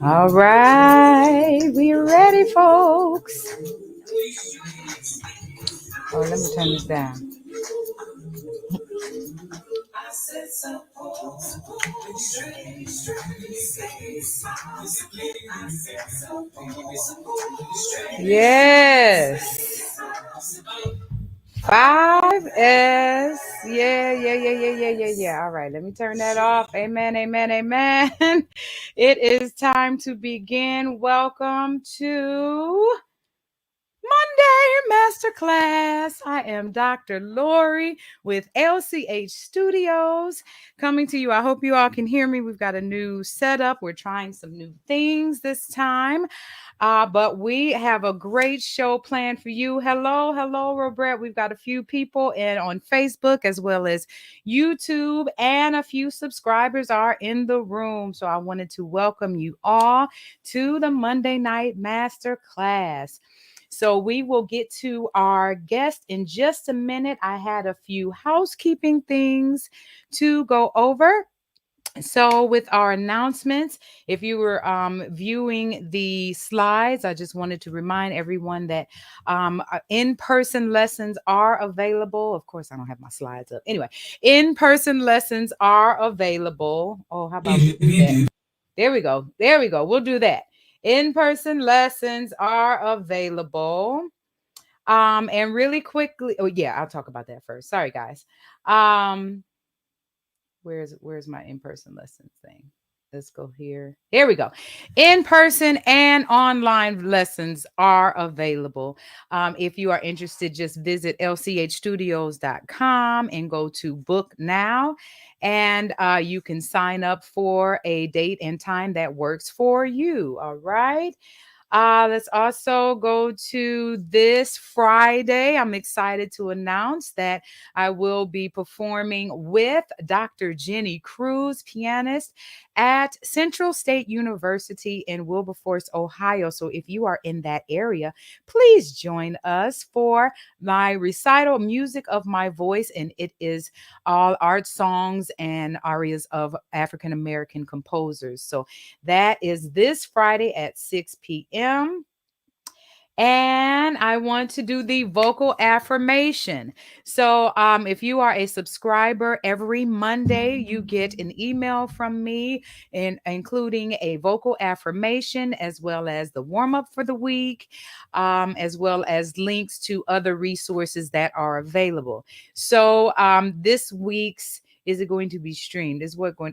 All right, we ready, folks. Oh, let me turn this down. Yes. 5S. Yeah. All right, let me turn that off. Amen. It is time to begin. Welcome to Monday Masterclass. I am Dr. Lori with LCH Studios coming to you. I hope you all can hear me. We've got a new setup. We're trying some new things this time. But we have a great show planned for you. Hello, Robert. We've got a few people on Facebook as well as YouTube, and a few subscribers are in the room. So I wanted to welcome you all to the Monday Night Masterclass. So we will get to our guest in just a minute. I had a few housekeeping things to go over. So with our announcements, if you were viewing the slides, I just wanted to remind everyone that in-person lessons are available. Of course, I don't have my slides up. Anyway, in-person lessons are available. Oh, how about we do that? There we go. We'll do that. In-person lessons are available. And really quickly, oh yeah, I'll talk about that first. Sorry, guys. Where's my in-person lessons thing? Let's go here. Here we go. In-person and online lessons are available. If you are interested, just visit lchstudios.com and go to book now. And you can sign up for a date and time that works for you. All right. Let's also go to this Friday. I'm excited to announce that I will be performing with Dr. Jenny Cruz, pianist, at Central State University in Wilberforce, Ohio. So if you are in that area, please join us for my recital, Music of My Voice, and it is all art songs and arias of African American composers. So that is this Friday at 6 p.m. And I want to do the vocal affirmation. So if you are a subscriber, every Monday you get an email from me, including a vocal affirmation, as well as the warm-up for the week, as well as links to other resources that are available. So this week's, is it going to be streamed?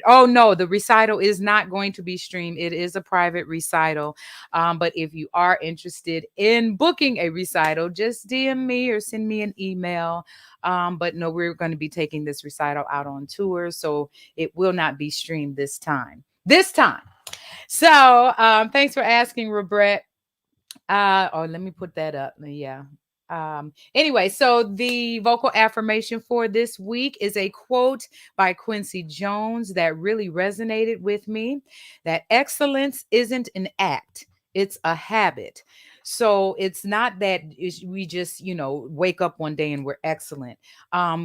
Oh no, the recital is not going to be streamed. It is a private recital. But if you are interested in booking a recital, just DM me or send me an email. But no, we're going to be taking this recital out on tour, so it will not be streamed this time. So thanks for asking, Robert. Let me put that up. Yeah. Anyway, so the vocal affirmation for this week is a quote by Quincy Jones that really resonated with me, that excellence isn't an act, it's a habit. So it's not that we just, wake up one day and we're excellent.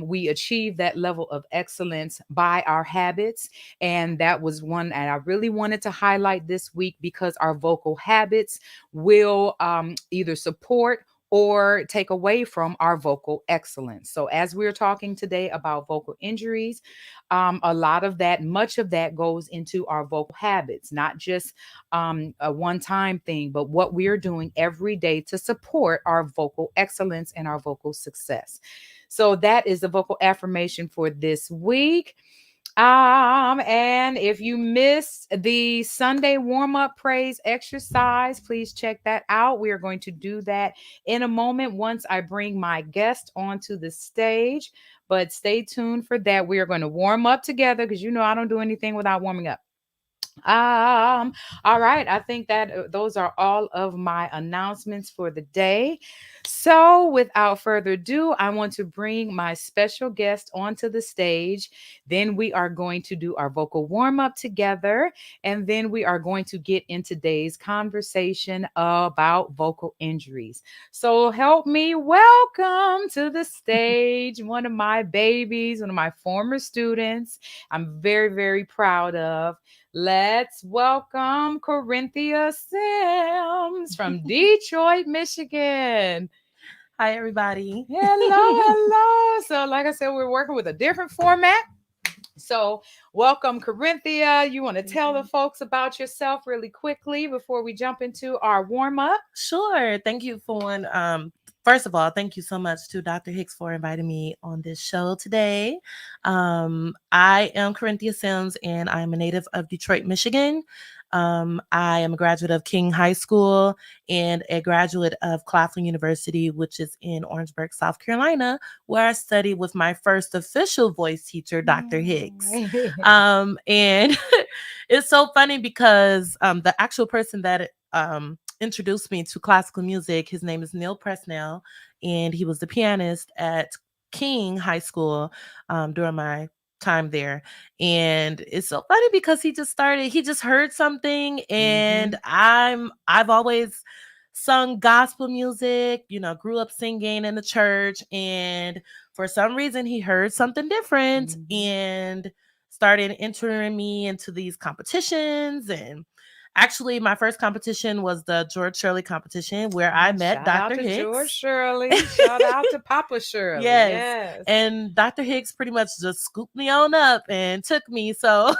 We achieve that level of excellence by our habits. And that was one that I really wanted to highlight this week, because our vocal habits will either support or take away from our vocal excellence. So as we're talking today about vocal injuries, much of that goes into our vocal habits, not just a one-time thing, but what we're doing every day to support our vocal excellence and our vocal success. So that is the vocal affirmation for this week. And if you missed the Sunday warm-up praise exercise, please check that out. We are going to do that in a moment once I bring my guest onto the stage. But stay tuned for that. We are going to warm up together, because I don't do anything without warming up. Um, all right. I think that those are all of my announcements for the day. So, without further ado, I want to bring my special guest onto the stage. Then we are going to do our vocal warm up together, and then we are going to get in today's conversation about vocal injuries. So, help me welcome to the stage one of my babies, one of my former students. I'm very, very proud of. Let's welcome Corinthia Sims from Detroit, Michigan. Hi, everybody. Hello, hello. So, like I said, we're working with a different format. So, welcome, Corinthia. You want to Thank tell the you. folks about yourself really quickly before we jump into our warm up? Sure. Thank you for first of all, thank you so much to Dr. Hicks for inviting me on this show today. I am Corinthia Sims and I'm a native of Detroit, Michigan. I am a graduate of King High School and a graduate of Claflin University, which is in Orangeburg, South Carolina, where I studied with my first official voice teacher, Dr. Hicks. And it's so funny because the actual person that introduced me to classical music. His name is Neil Presnell, and he was the pianist at King High School during my time there. And it's so funny because he just heard something, and Mhm. I've always sung gospel music, grew up singing in the church, and for some reason he heard something different Mhm. and started entering me into these competitions. And actually, my first competition was the George Shirley competition where I met Shout out Dr. to George Hicks. Shirley. Shout out to Papa Shirley. Yes. Yes. And Dr. Hicks pretty much just scooped me on up and took me. So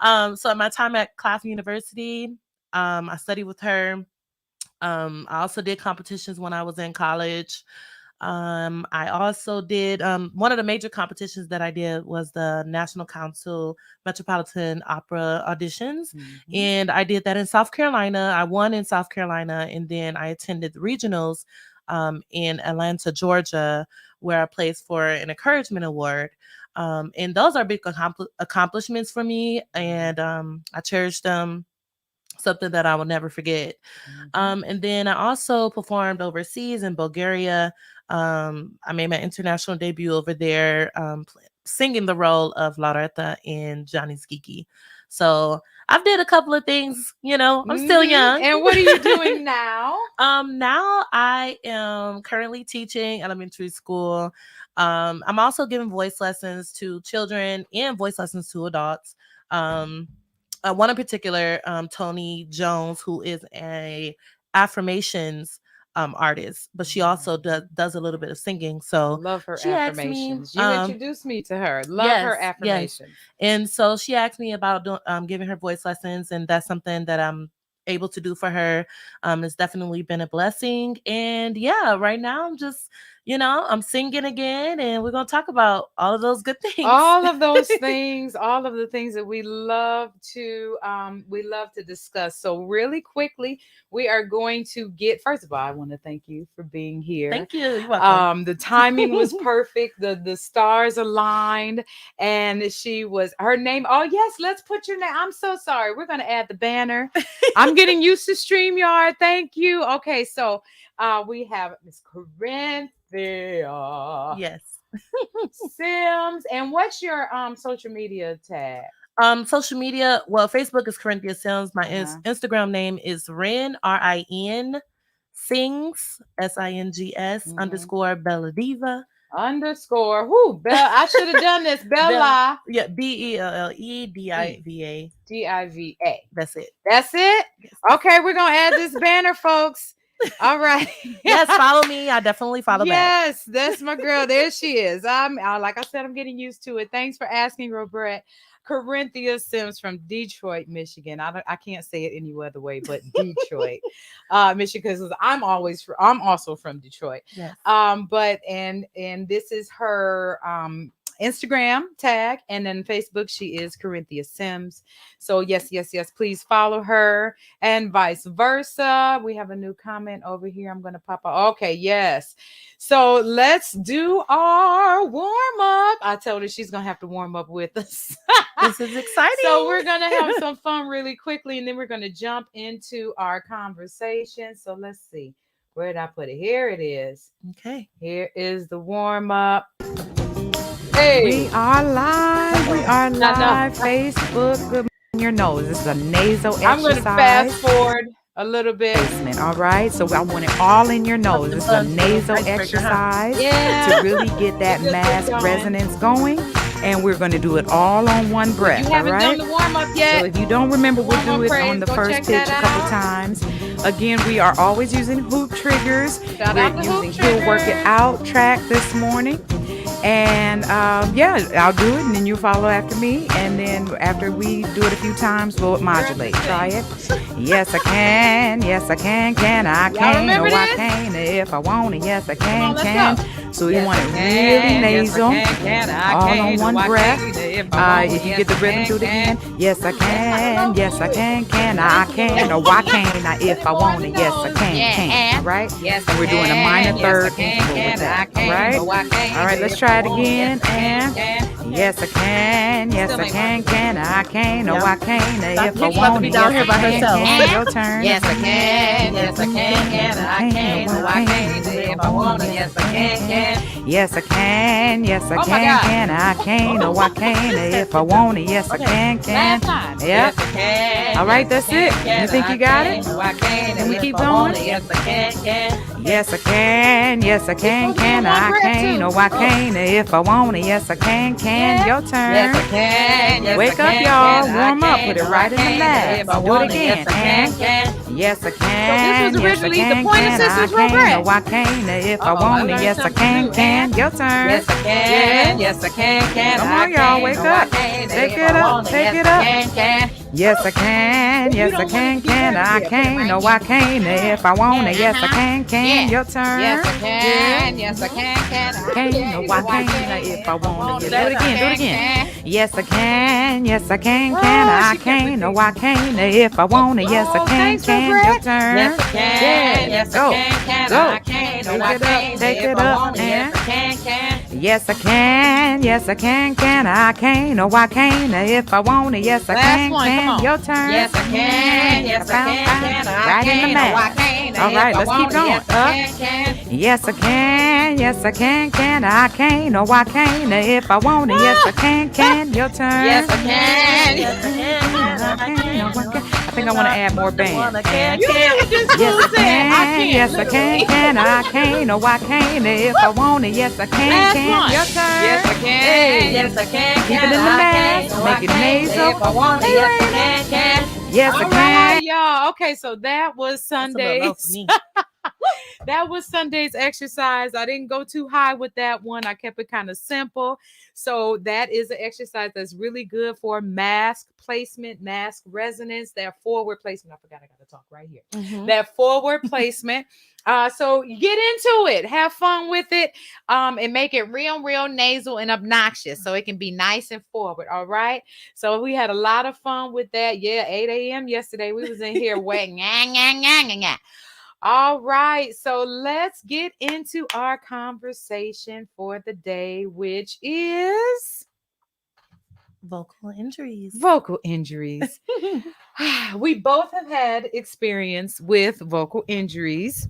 Yeah. so at my time at Claflin University, I studied with her. I also did competitions when I was in college. I also did one of the major competitions that I did was the National Council Metropolitan Opera auditions, Mhm. and I did that in South Carolina. I won in South Carolina, and then I attended the regionals in Atlanta, Georgia, where I placed for an encouragement award. And those are big accomplishments for me, and I cherish them. Something that I will never forget. Mhm. And then I also performed overseas in Bulgaria. I made my international debut over there, singing the role of Lauretta in Johnny's Geeky. So I've did a couple of things. I'm still Mhm. young. And what are you doing now? Now I am currently teaching elementary school. I'm also giving voice lessons to children and voice lessons to adults. Um, One in particular, Tony Jones, who is a affirmations artist, but she also does a little bit of singing. So Love her she asked me, affirmations. You introduced me to her. Love her yes, affirmations. and so she asked me about giving her voice lessons, and that's something that I'm able to do for her. It's definitely been a blessing, and yeah, right now I'm just, I'm singing again, and we're gonna talk about all of those good things. All of those things, all of the things that we love to discuss. So really quickly, we are going to get, first of all, I want to thank you for being here. Thank you. You're welcome. The timing was perfect, the stars aligned, and she was her name. Oh yes, let's put your name. I'm so sorry. We're gonna add the banner. I'm getting used to StreamYard. Thank you. Okay, so we have Miss Corinthia Yes. Sims. And what's your social media tag? Social media. Well, Facebook is Corinthia Sims. My Uh-huh. Instagram name is Rin RIN Sings SINGS Hmm. underscore Bella Diva. Underscore. Who? Bell. I should have done this. Bella. Bella Yeah, BELLEDIVA. Diva. That's it. That's it. Yes. Okay, we're gonna add this banner, folks. All right. Yes, follow me. I definitely follow back. Yes, that's my girl. There she is. Like I said, I'm getting used to it. Thanks for asking, Robert. Corinthia Sims from Detroit, Michigan. I can't say it any other way but Detroit, Michigan. Because I'm also from Detroit. Yes. But and this is her Instagram tag, and then Facebook, she is Corinthia Sims. So yes, yes, yes, please follow her, and vice versa. We have a new comment over here. I'm gonna pop up. Okay, yes. So let's do our warm up. I told her she's gonna have to warm up with us. This is exciting. So we're gonna have some fun really quickly, and then we're gonna jump into our conversation. So let's see. Where did I put it? Here it is. Okay. Here is the warm up. Hey. We are live. We are live. Facebook. Good in your nose. This is a nasal exercise. I'm going to fast forward a little bit. All right. So I want it all in your nose. This is a nasal exercise to really get that mask resonance going. And we're going to do it all on one breath. You haven't done the warm up yet. So if you don't remember, we'll do it on the first pitch a couple times. Again, we are always using hoop triggers. We're using He'll Work It Out track this morning. And yeah, I'll do it, and then you follow after me. And then after we do it a few times, we'll modulate. Try it. Yes, I can. Yes, I can. Can I? Can. No, I can. If I want it. Yes, I can. Can. So you want it really nasal, all on one breath. If you get the rhythm, do it again. Yes, I can. Yes, I can. Can I? Can. No, I can. If I want it. Yes, I can. Can. Right? And we're doing a minor third interval with that. All right? All right, let's try it again. And yes, I can. Yes, I can. Can I? Can. No, I can. If I want it. Down here by herself. Your turn. Yes, I can. Yes, I can. Can I? Can. No, I can. If I want it. Yes, I can. Yes, I can. Yes, I can. Can I? Can. No, I can. If I want it. Yes, I can. Can. Yeah. All right, that's it. You think you got it? Can we keep going? Yes, I can. Yes, I can. Yes, I can. Can I? Can. No, I can. If I want it. Yes, I can. Can. Your turn. Yes, I can. Wake up, y'all. Warm up. Put it right in the last. Do it again. And yes, I can. So this was originally the Pointer Sisters No, program. I can. If I want it. Yes, I can. Can. Your turn. Yes, I can. Yes, I can. Come on, y'all. Wake up. Take it up. Take it up. Yes, I can. Yes, I can. Can I? Can. No, I can. If I want it. Yes, I can. Can. Your turn. Yes, I can. Yes, I can. Can. No, I can. If I want it. Do it again. Do it again. Yes, I can. Yes, I can. Can I? Can. No, I can. If I want it. Yes, I can. Can. Your turn. Yes, I can. Yes, I can. Go. Take it up. And yes, I can. Yes, I can. Can I? Can. No, I can. If I want it. Yes, I can. Can. Your turn. Yes, I can. Yes, I can. Right in the mat. All right, let's keep going. Up. Yes, I can. Yes, I can. Can I? Can. No, I can. If I want it. Yes, I can. Can. Your turn. Yes, I can. Yes, I can. I think I want to add more band. You hear what this Yes, fool I said? can. Yes, I can. Can I? Can. No, I can. If I want it. Yes, I can. Last Can. one. Your turn. Yes, I can. Yes, I can. Keep it in the mask. Make it nasal. If I want it, yes, I can. Yes, I All can. right, y'all. Okay, so that was That's a little low for Sunday's. me. That was Sunday's exercise. I didn't go too high with that one. I kept it kind of simple. So that is an exercise that's really good for mask placement, mask resonance, that forward placement. I forgot I got to talk right here. That forward placement. So get into it, have fun with it, and make it real nasal and obnoxious so it can be nice and forward. All right. So we had a lot of fun with that. Yeah, 8 a.m. yesterday. We was in here waiting. All right, so let's get into our conversation for the day, which is Vocal injuries. vocal injuries. We both have had experience with vocal injuries,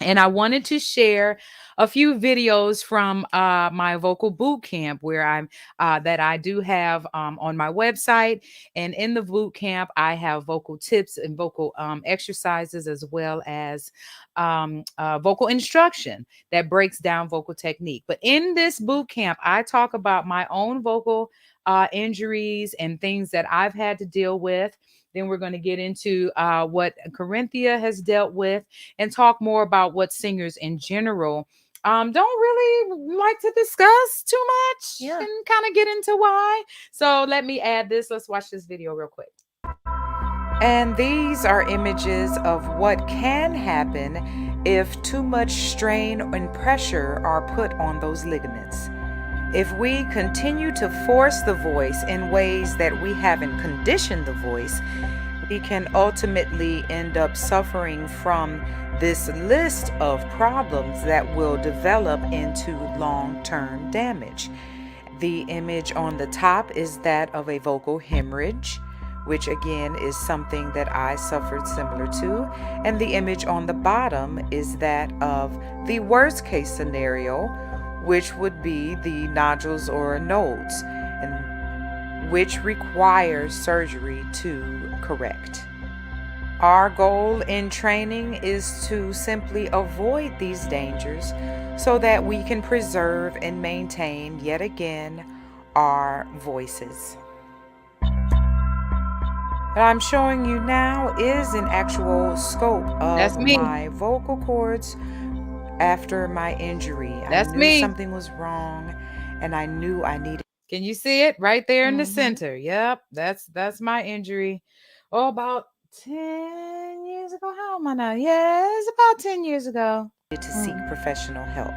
and I wanted to share a few videos from my vocal boot camp where I'm that I do have on my website. And in the boot camp, I have vocal tips and vocal exercises, as well as vocal instruction that breaks down vocal technique. But in this boot camp, I talk about my own vocal injuries and things that I've had to deal with. Then we're going to get into what Corinthia has dealt with and talk more about what singers in general don't really like to discuss too much, and kind of get into why. So let me add this. Let's watch this video real quick. And these are images of what can happen if too much strain and pressure are put on those ligaments. If we continue to force the voice in ways that we haven't conditioned the voice, we can ultimately end up suffering from this list of problems that will develop into long-term damage. The image on the top is that of a vocal hemorrhage, which again is something that I suffered similar to. And the image on the bottom is that of the worst case scenario, which would be the nodules or nodes, and which requires surgery to correct. Our goal in training is to simply avoid these dangers so that we can preserve and maintain, yet again, our voices. What I'm showing you now is an actual scope That's of me. my vocal cords after my injury. That's I knew me. something was wrong, and I knew I needed. Can you see it right there in the Mhm. center? Yep, that's my injury. Oh, about 10 years ago. How am I now? Yeah, it's about 10 years ago. To seek professional help.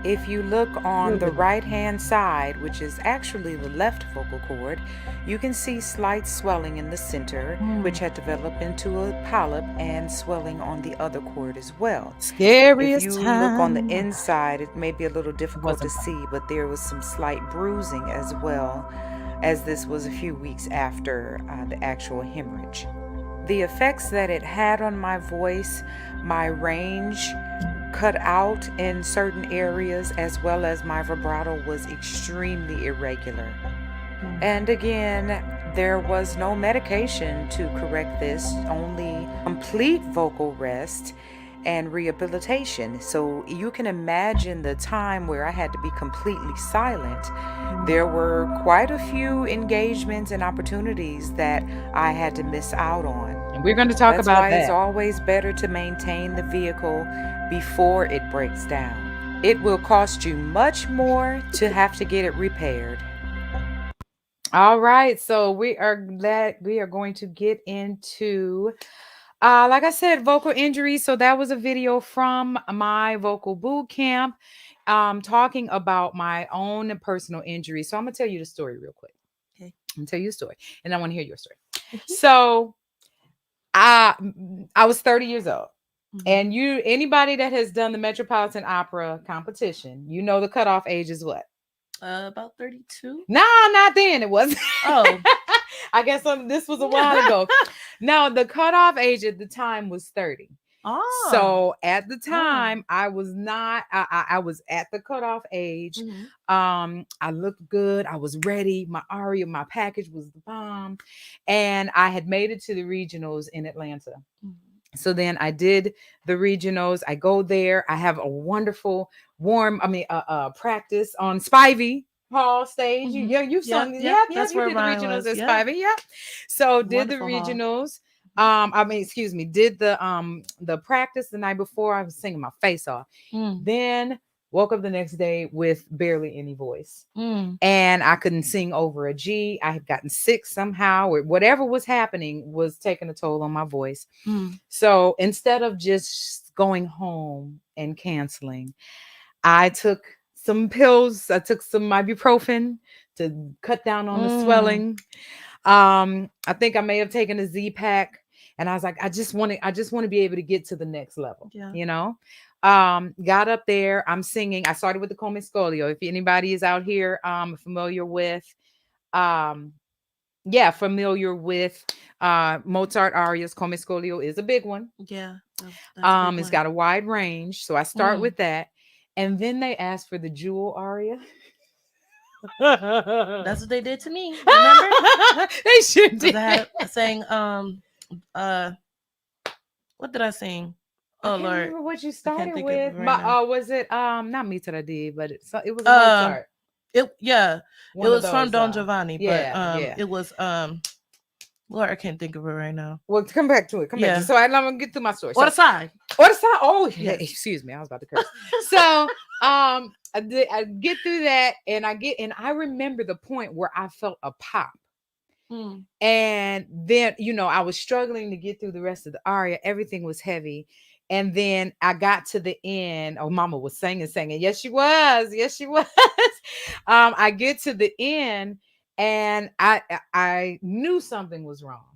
If you look on the Good. right hand side, which is actually the left vocal cord, you can see slight swelling in the center, which had developed into a polyp and swelling on the other cord as well. Scariest If you time. look on the inside, it may be a little difficult to Wasn't. see, but there was some slight bruising as well, as this was a few weeks after the actual hemorrhage. The effects that it had on my voice, my range cut out in certain areas, as well as my vibrato was extremely irregular. And again, there was no medication to correct this, only complete vocal rest and rehabilitation. So you can imagine the time where I had to be completely silent. There were quite a few engagements and opportunities that I had to miss out on. And we're going to talk That's about why it's that. always better to maintain the vehicle before it breaks down. It will cost you much more to have to get it repaired. All right, so we are going to get into like I said, vocal injuries. So that was a video from my vocal boot camp talking about my own personal injury. So I'm gonna tell you the story real quick. Okay. I'm gonna tell you a story, and I want to hear your story. So I was 30 years old. And anybody that has done the Metropolitan Opera competition, you know the cutoff age is what? About 32. No, not then. It wasn't. Oh. I guess this was a while ago. No, the cutoff age at the time was 30. Oh. So at the time, I was not. I was at the cutoff age. I looked good. I was ready. My aria, my package was the bomb, and I had made it to the regionals in Atlanta. So then I did the regionals. I go there. I have a wonderful practice on Spivey Hall stage. You sung. Yeah, that's you where did the mine regionals was. at Yeah. Spivey. Yeah. So did the Wonderful hall. regionals. Did the practice the night before. I was singing my face off. Then woke up the next day with barely any voice. And I couldn't sing over a G. I had gotten sick somehow, or whatever was happening was taking a toll on my voice. So instead of just going home and canceling, I took some pills. I took some ibuprofen to cut down on the swelling. I think I may have taken a Z-Pack, and I was like, I just want to be able to get to the next level. Yeah. You know. Got up there. I'm singing. I started with the Come Scolio. If anybody is out here familiar with Mozart arias, Come Scolio is a big one. Yeah. That's It's got a wide range. So I start with that. And then they asked for the Jewel aria. That's what they did to me. Remember? They sure did. I sang what did I sing? Oh, Lord. remember what you started think with. of it right now. Was it not Me That I Did, but it was Mozart. It was those, from Don Giovanni, yeah, but it was Lord, I can't think of it right now. Well, come back to it. Come back to it. So I'm gonna get through my story. Or the side. Oh, Yes. Excuse me. I was about to curse. So I get through that, and I remember the point where I felt a pop. And then, I was struggling to get through the rest of the aria. Everything was heavy. And then I got to the end. Oh, mama was singing. Yes, she was. Yes, she was. I get to the end and I knew something was wrong.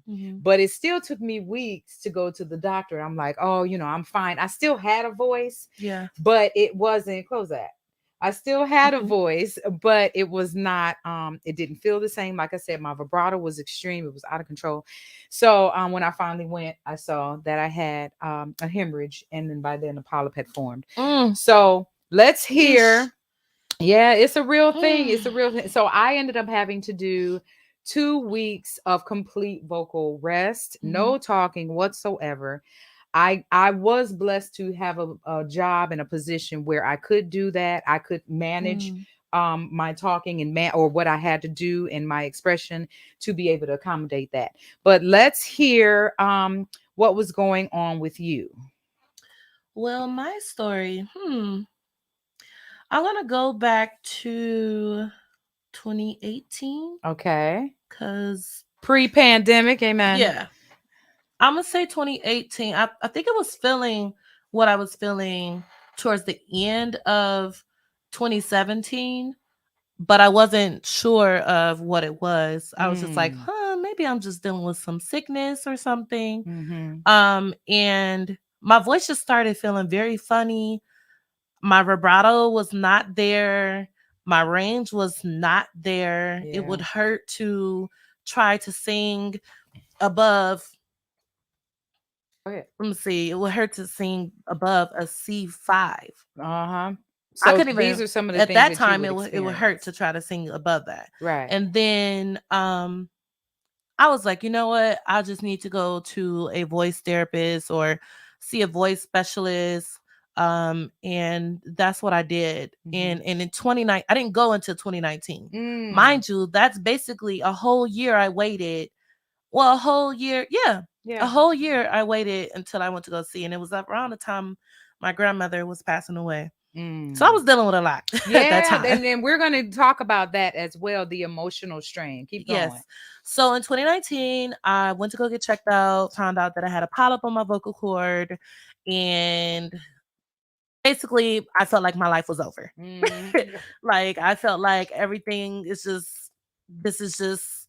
But it still took me weeks to go to the doctor. I'm like, oh, I'm fine. I still had a voice. Yeah. But it wasn't, close that. I still had a voice, but it was not, it didn't feel the same. Like I said, my vibrato was extreme. It was out of control. So when I finally went, I saw that I had a hemorrhage, and then by then a polyp had formed. So let's hear. Yeah, it's a real thing. It's a real thing. So I ended up having to do 2 weeks of complete vocal rest, no talking whatsoever. I was blessed to have a job and a position where I could do that. I could manage my talking and or what I had to do in my expression to be able to accommodate that. But let's hear what was going on with you. Well, my story, I'm gonna go back to 2018. Okay. Cause pre-pandemic, amen. Yeah. I'm gonna say 2018. I think I was feeling what I was feeling towards the end of 2017, but I wasn't sure of what it was. I was just like, maybe I'm just dealing with some sickness or something. And my voice just started feeling very funny. My vibrato was not there. My range was not there. Yeah. It would hurt to try to sing above. Let me see. It would hurt to sing above a C5. So I couldn't even. These are some of the at things that that time, you would it would hurt to try to sing above that. Right. And then I was like, you know what? I just need to go to a voice therapist or see a voice specialist. And that's what I did. And in 2019, I didn't go until 2019. Mind you, that's basically a whole year I waited. Well, a whole year, a whole year I waited until I went to go see. And it was around the time my grandmother was passing away. So I was dealing with a lot at that time. And then we're going to talk about that as well, the emotional strain. Keep going. Yes. So in 2019, I went to go get checked out, found out that I had a polyp on my vocal cord, and basically I felt like my life was over. Like I felt like everything is just, this is just,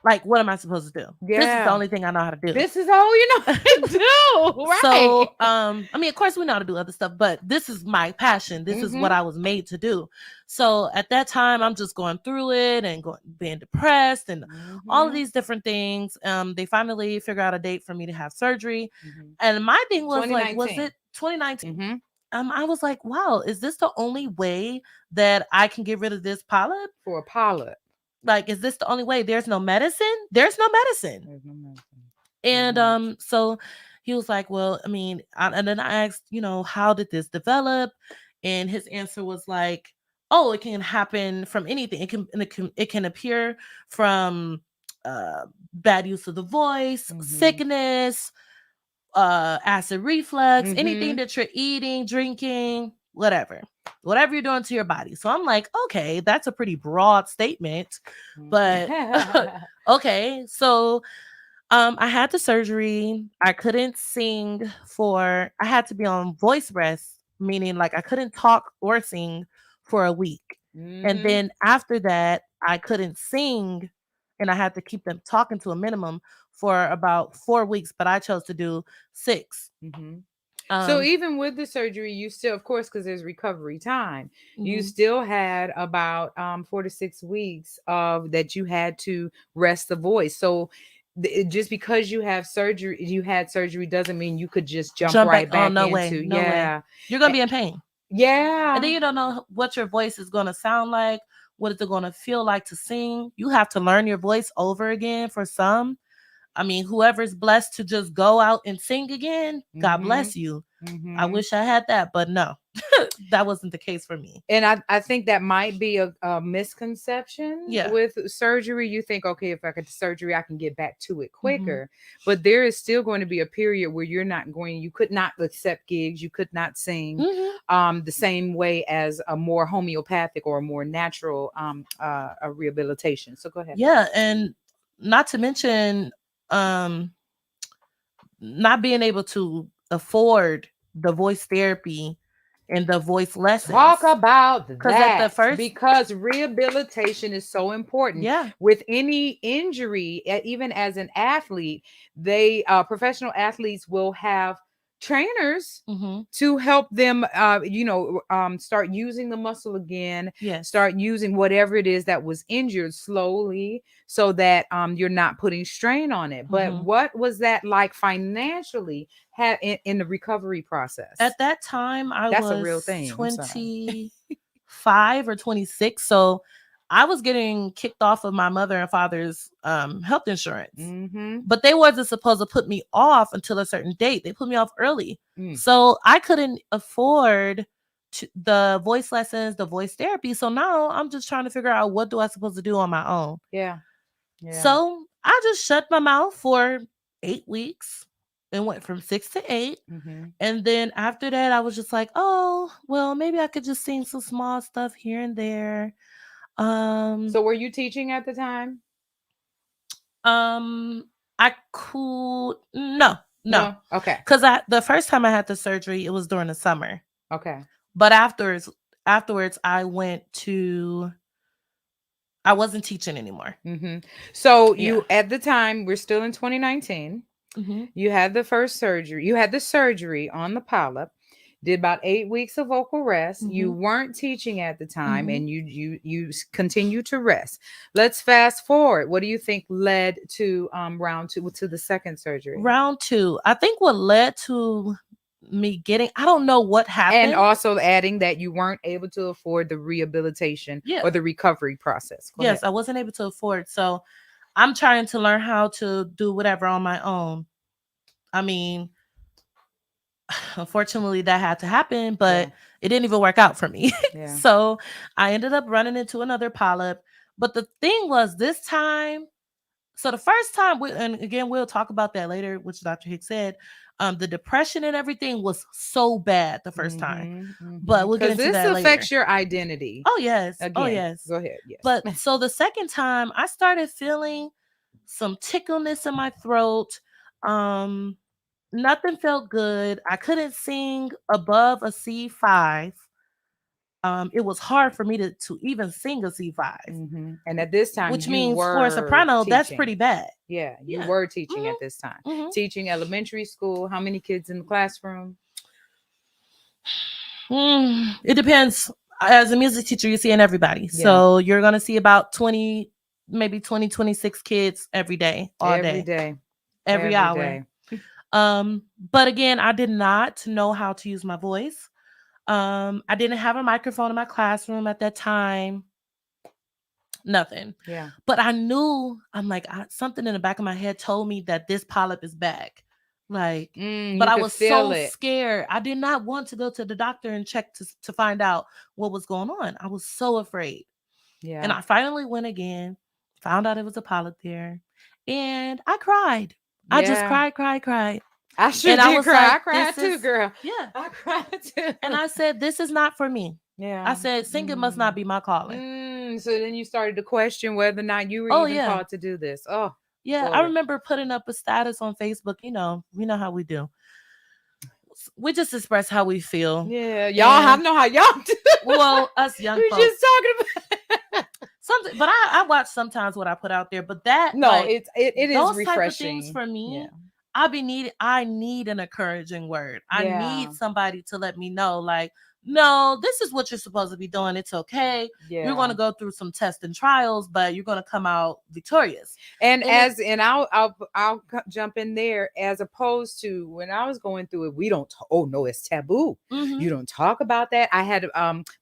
like, what am I supposed to do? Yeah. This is the only thing I know how to do. This is all you know how to do. Right. So, I mean, of course we know how to do other stuff, but this is my passion. This is what I was made to do. So at that time, I'm just going through it and being depressed and all of these different things. They finally figure out a date for me to have surgery. And my thing was like, was it 2019? I was like, wow, is this the only way that I can get rid of this polyp? For a polyp. Like, is this the only way? There's no medicine? There's no medicine. And so he was like, well, I mean, and then I asked, how did this develop? And his answer was like, oh, it can happen from anything. It can appear from bad use of the voice, sickness, acid reflux, anything that you're eating, drinking, whatever you're doing to your body. So I'm like, okay, that's a pretty broad statement, but okay. So I had the surgery. I couldn't sing I had to be on voice rest, meaning like I couldn't talk or sing for a week. And then after that, I couldn't sing and I had to keep them talking to a minimum for about 4 weeks, but I chose to do 6. So even with the surgery, you still, of course, because there's recovery time, you still had about 4 to 6 weeks of that you had to rest the voice. So just because you had surgery doesn't mean you could just jump right back no into way. No way. You're gonna be in pain. Yeah. And then you don't know what your voice is gonna sound like. What is it gonna feel like to sing? You have to learn your voice over again for some. I mean, whoever's blessed to just go out and sing again, God bless you. I wish I had that, but no, that wasn't the case for me. And I think that might be a misconception with surgery. You think, okay, if I get the surgery, I can get back to it quicker. But there is still going to be a period where you could not accept gigs, you could not sing the same way as a more homeopathic or a more natural a rehabilitation. So go ahead. Yeah, and not to mention not being able to afford the voice therapy and the voice lessons. Talk about that. At the first, because rehabilitation is so important. Yeah. With any injury, even as an athlete, they professional athletes will have trainers to help them start using the muscle again. Start using whatever it is that was injured slowly, so that you're not putting strain on it. But what was that like financially in the recovery process? At that time, That's was a real thing. 25 or 26, so I was getting kicked off of my mother and father's health insurance. But they wasn't supposed to put me off until a certain date. They put me off early. So I couldn't afford the voice lessons, the voice therapy. So now I'm just trying to figure out, what do I supposed to do on my own? So I just shut my mouth for 8 weeks and went from 6 to 8. And then after that, I was just like, oh, well, maybe I could just sing some small stuff here and there. So were you teaching at the time? I could no. Okay. Because the first time I had the surgery, it was during the summer. Okay. But afterwards, I wasn't teaching anymore. So you, at the time, we're still in 2019. You had the first surgery. You had the surgery on the polyp. Did about 8 weeks of vocal rest. You weren't teaching at the time, and you continue to rest. Let's fast forward. What do you think led to round 2, to the second surgery? Round 2. I think what led to me I don't know what happened. And also adding that you weren't able to afford the rehabilitation or the recovery process. Go ahead. I wasn't able to afford. So I'm trying to learn how to do whatever on my own. I mean, unfortunately that had to happen, but it didn't even work out for me. So I ended up running into another polyp. But the thing was, this time, so the first time, and again, we'll talk about that later, which Dr. Hicks said, the depression and everything was so bad the first time. But we'll get into that later. This affects your identity. Oh, yes. Again. Oh, yes. Go ahead. Yes. But so the second time, I started feeling some tickleness in my throat. Nothing felt good. I couldn't sing above a C5. It was hard for me to even sing a C5. And at this time, which means for a soprano, that's pretty bad. Yeah, you were teaching at this time. Teaching elementary school. How many kids in the classroom? It depends. As a music teacher, you're seeing everybody. So you're going to see about 20, maybe 20, 26 kids every day, all day. Every hour. But again, I did not know how to use my voice. I didn't have a microphone in my classroom at that time. Nothing. But I knew, something in the back of my head told me that this polyp is back. But I was so scared. I did not want to go to the doctor and check to find out what was going on. I was so afraid. And I finally went again, found out it was a polyp there, and I cried. I just cried. I sure did cry. I cried too, girl. Yeah. I cried too. And I said, this is not for me. I said, singing must not be my calling. So then you started to question whether or not you were even called to do this. Oh, yeah. Lord. I remember putting up a status on Facebook. We know how we do. We just express how we feel. Yeah. Y'all, I know how y'all do. Well, us young We're folks. just talking about something, but I watch sometimes what I put out there. But that it is those refreshing. type of things for me. I need an encouraging word. I need somebody to let me know, no, this is what you're supposed to be doing. It's okay. You're going to go through some tests and trials, but you're going to come out victorious. And I'll jump in there, as opposed to when I was going through it, we don't oh no, it's taboo. You don't talk about that. I had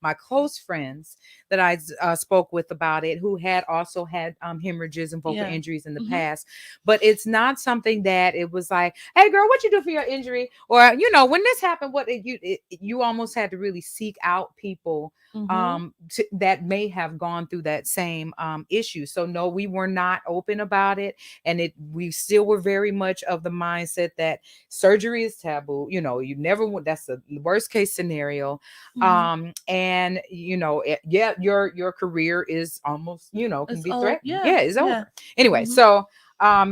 my close friends that I spoke with about it, who had also had hemorrhages and vocal injuries in the past, but it's not something that it was like, hey girl, what you do for your injury, or when this happened, what you almost had to really seek out people that may have gone through that same issue. So no, we were not open about it, and we still were very much of the mindset that surgery is taboo. You never want, that's the worst case scenario. And your career is almost can be threatened. It's over anyway. So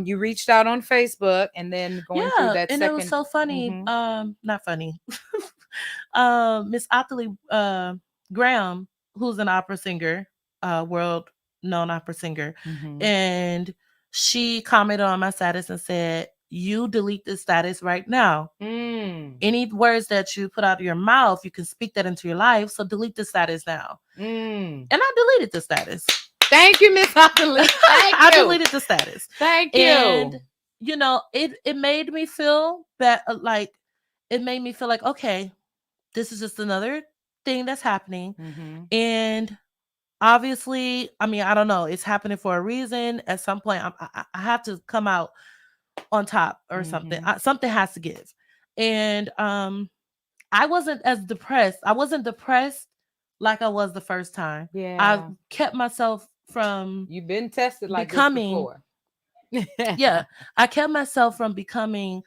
you reached out on Facebook, and then going through that and second, it was so funny. Not funny. Miss Ottilie Graham, who's an opera singer, world known opera singer, and she commented on my status and said, you delete this status right now. Any words that you put out of your mouth, you can speak that into your life, so delete the status now. And I deleted the status. Thank you, Miss Ottilie. I deleted the status. Thank you. And it made me feel that it made me feel like, okay, this is just another thing that's happening. And obviously, I mean, I don't know, it's happening for a reason. At some point, I have to come out on top or something. Something has to give. And I wasn't as depressed. I wasn't depressed like I was the first time. I kept myself from You've been tested like becoming this before. I kept myself from becoming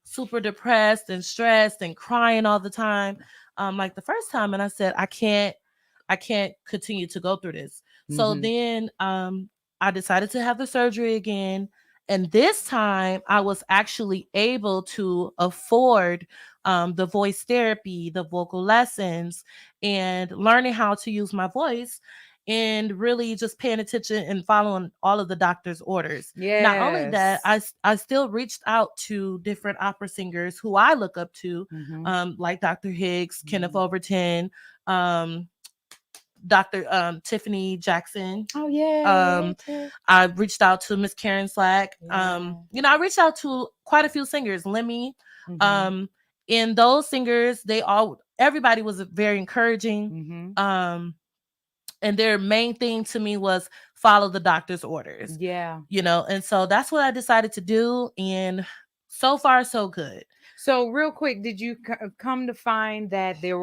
super depressed and stressed and crying all the time like the first time. And I said, I can't continue to go through this. So then I decided to have the surgery again. And this time I was actually able to afford the voice therapy, the vocal lessons, and learning how to use my voice, and really just paying attention and following all of the doctor's orders. Not only that, I still reached out to different opera singers who I look up to, like Dr. Hicks, Kenneth Overton, Dr. Tiffany Jackson. I reached out to Miss Karen Slack. I reached out to quite a few singers, Lemmy. And those singers, everybody was very encouraging. And their main thing to me was follow the doctor's orders. And so that's what I decided to do. And so far, so good. So real quick, did you come to find that it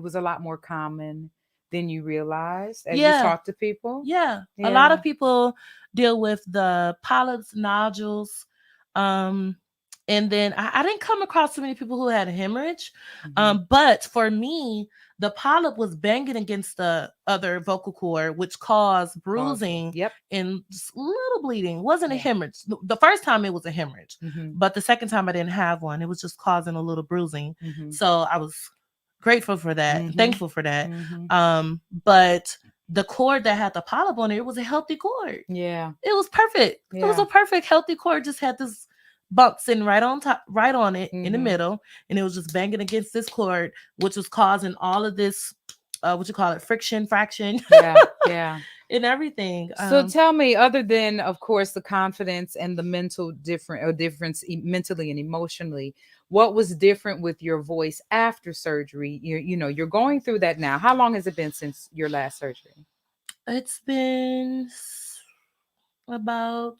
was a lot more common than you realized as you talk to people? A lot of people deal with the polyps, nodules, and then I didn't come across too many people who had a hemorrhage. But for me, the polyp was banging against the other vocal cord, which caused bruising and just a little bleeding. It wasn't a hemorrhage. The first time it was a hemorrhage, but the second time I didn't have one. It was just causing a little bruising. So I was grateful for that, thankful for that. But the cord that had the polyp on it was a healthy cord. It was perfect. It was a perfect healthy cord. Just had this bump sitting right on top, right on it in the middle, and it was just banging against this cord, which was causing all of this friction, fraction, and everything. So tell me, other than of course the confidence and the mental difference mentally and emotionally, what was different with your voice after surgery? You're going through that now. How long has it been since your last surgery? It's been about,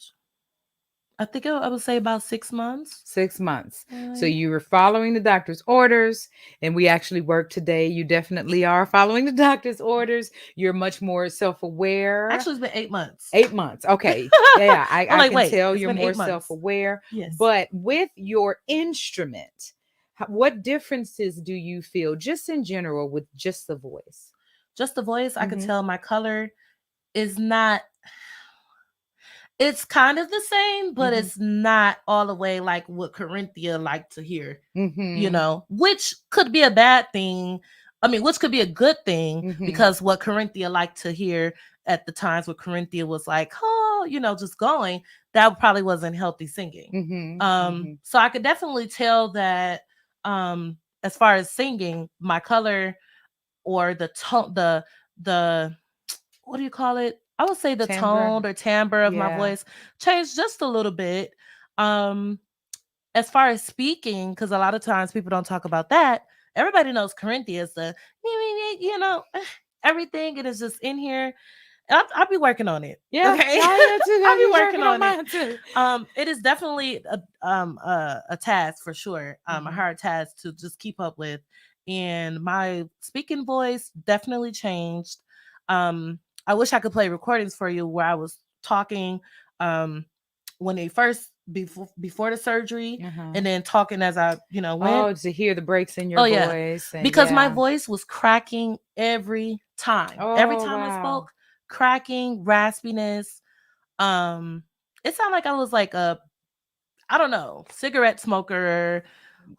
I think I would say about 6 months. 6 months. So you were following the doctor's orders, and we actually work today. You definitely are following the doctor's orders. You're much more self-aware. Actually, it's been 8 months. 8 months. Okay. I can tell you're more self-aware. Yes. But with your instrument, what differences do you feel just in general with just the voice? Just the voice, I can tell my color is not, it's kind of the same, but it's not all the way like what Corinthia liked to hear, which could be a bad thing. I mean, which could be a good thing, because what Corinthia liked to hear at the times where Corinthia was like, just going, that probably wasn't healthy singing. So I could definitely tell that as far as singing, my color or the tone, the what do you call it? I would say the Timbre. tone or timbre of my Yeah. voice changed just a little bit. Um, as far as speaking, because a lot of times people don't talk about that. Everybody knows Corinthia is the, you know, everything. It is just in here. I'll be working on it. Yeah. Okay. I am too. I'll I be be working working on on it. mine too. It is definitely a task for sure. A Mhm. hard task to just keep up with. And my speaking voice definitely changed. I wish I could play recordings for you where I was talking when they first before the surgery, Uh-huh. and then talking as I went. Oh, to hear the breaks in your Oh yeah, voice, and because my yeah. voice was cracking every time. Every Oh time I wow. spoke, cracking, raspiness. Um, it sounded like I was like a, I don't know, cigarette smoker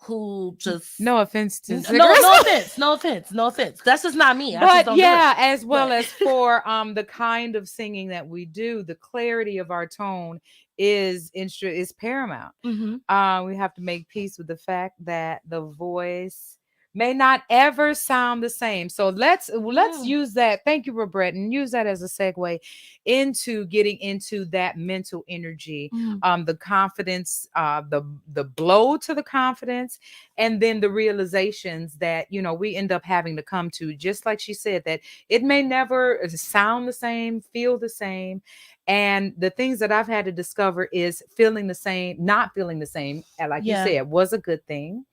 who just No offense to no, cigarettes. no offense, no offense, no offense. That's just not me. I just But don't do it. yeah, as well But as for the kind of singing that we do, the clarity of our tone is paramount. hmm We have to make peace with the fact that the voice may not ever sound the same. So let's mm, use that. Thank you, Roberta, and use that as a segue into getting into that mental energy, mm, the confidence, the blow to the confidence, and then the realizations that we end up having to come to. Just like she said, that it may never sound the same, feel the same, and the things that I've had to discover is feeling the same, not feeling the same, and like you yeah, said, was a good thing.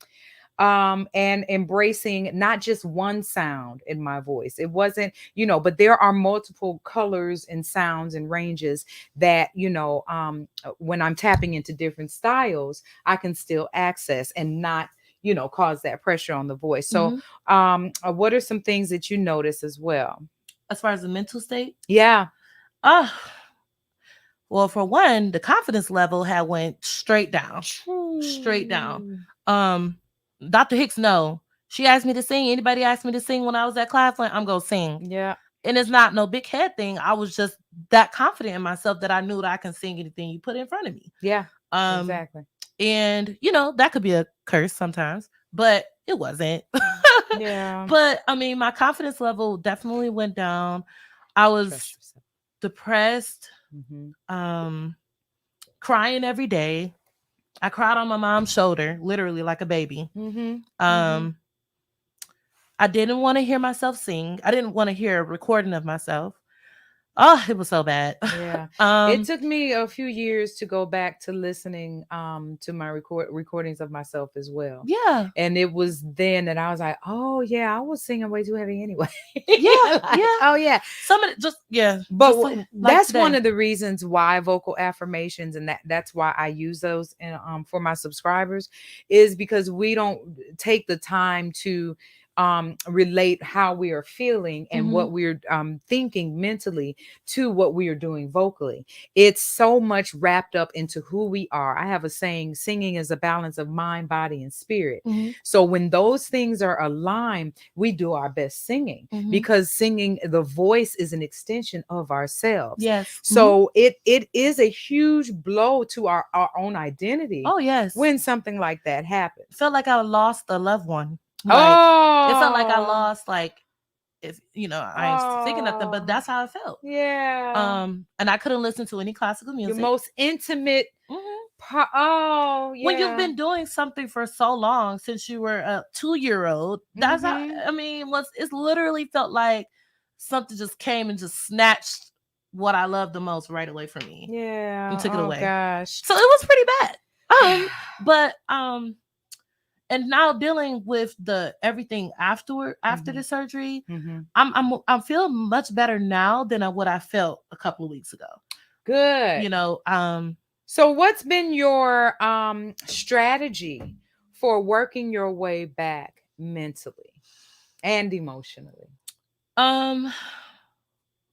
And embracing not just one sound in my voice. It wasn't, but there are multiple colors and sounds and ranges that, when I'm tapping into different styles, I can still access and not, cause that pressure on the voice. So, hmm what are some things that you notice as well? as far as the mental state, Yeah. uh well, for one, the confidence level had went straight down, straight down. True. Um, Dr. Hicks, no, she asked me to sing. Anybody asked me to sing when I was at Claflin, I'm gonna sing. Yeah. And it's not no big head thing. I was just that confident in myself that I knew that I can sing anything you put in front of me. Yeah. Um, Exactly. and that could be a curse sometimes, but it wasn't. Yeah. But I mean, my confidence level definitely went down. I was Trust yourself. depressed, Mm-hmm. um, crying every day. I cried on my mom's shoulder, literally like a baby. Mm-hmm. Mm-hmm. Um, I didn't want to hear myself sing. I didn't want to hear a recording of myself. Oh, it was so bad. Yeah. It um, took me a few years to go back to listening to my recordings of myself as well. yeah, And it was then that I was like, "Oh yeah, I was singing way too heavy anyway." yeah, Like, yeah. oh yeah. Some of it just But just like that's one today. of the reasons why vocal affirmations, and that's why I use those for my subscribers, is because we don't take the time to relate how we are feeling and hmm what we're thinking mentally to what we are doing vocally. It's so much wrapped up into who we are. I have a saying: singing is a balance of mind, body, and spirit. hmm So when those things are aligned, we do our best singing, hmm because singing, the voice, is an extension of ourselves. Yes. So it is a huge blow to our own identity Oh yes. when something like that happens. Felt like I lost a loved one. Like it felt like I Oh, lost, like, if I ain't thinking nothing, but oh, that's how it felt. yeah. And I couldn't listen to any classical Your music. most intimate hmm part. Oh, When you've yeah. been doing something for so long, since you were a 2-year old, that's how, Mm-hmm. I mean, it's literally felt like something just came and just snatched what I love the most right away from me and Yeah. took it Oh away. gosh. So it was pretty bad. But and now dealing with the everything after the surgery, Mm-hmm. I'm feeling much better now than what I felt a couple of weeks ago. Good. So what's been your strategy for working your way back mentally and emotionally? um And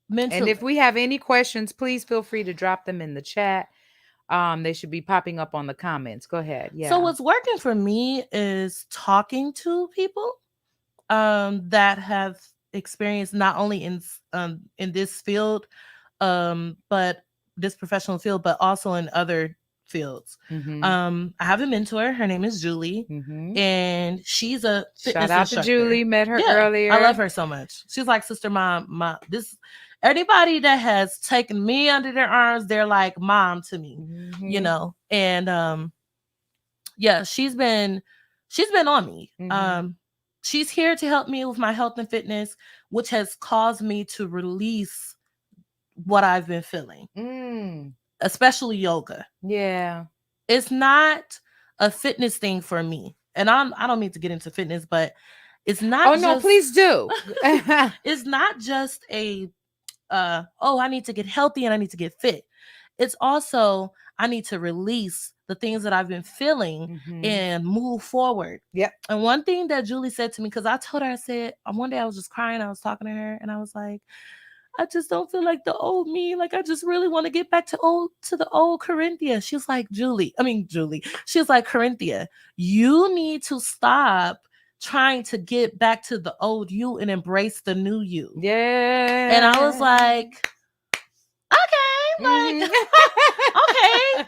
mentally. if we have any questions, please feel free to drop them in the chat. They should be popping up on the comments. Go ahead. So Yeah. what's working for me is talking to people that have experience not only in this field, but this professional field, but also in other fields. Mm-hmm. I have a mentor. Her name is Julie, Mm-hmm. and she's a fitness Shout out to instructor. Julie. Met her Yeah, earlier. I love her so much. She's like sister mom. This anybody that has taken me under their arms, they're like mom to me, Mm-hmm. And yeah, she's been on me. Mm-hmm. She's here to help me with my health and fitness, which has caused me to release what I've been feeling, especially yoga. Yeah. It's not a fitness thing for me. And I don't mean to get into fitness, but it's not Oh no, just please do. it's not just a I need to get healthy and I need to get fit. It's also I need to release the things that I've been feeling and move forward. Yep. And one thing that Julie said to me, because I told her, I said, one day I was just crying, I was talking to her, and I was like, I just don't feel like the old me. Like I just really want to get back to the old Corinthia. She's like, Julie. She was like, Corinthia, you need to stop trying to get back to the old you and embrace the new you. Yeah. And I was like, okay, like okay.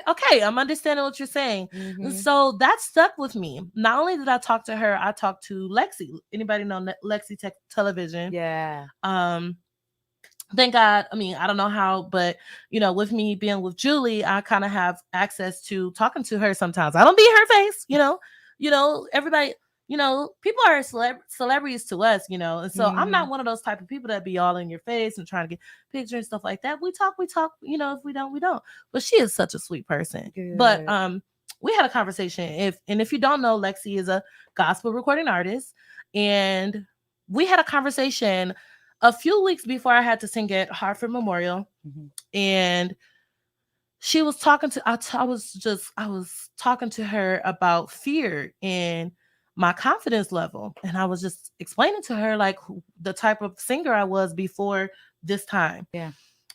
Okay, I'm understanding what you're saying. And so that stuck with me. Not only did I talk to her, I talked to Lexi. Anybody know Lexi Television? Yeah. Thank God. I mean, I don't know how, but with me being with Julie, I kind of have access to talking to her sometimes. I don't be in her face, everybody, people are celebrities to us, and so I'm not one of those type of people that be all in your face and trying to get pictures and stuff like that. We talk, if we don't, we don't. But she is such a sweet person. Good. But we had a conversation. If you don't know, Lexi is a gospel recording artist, and we had a conversation a few weeks before I had to sing at Hartford Memorial, and she was talking to I was talking to her about fear and my confidence level, and I was just explaining to her like the type of singer I was before this time. Yeah.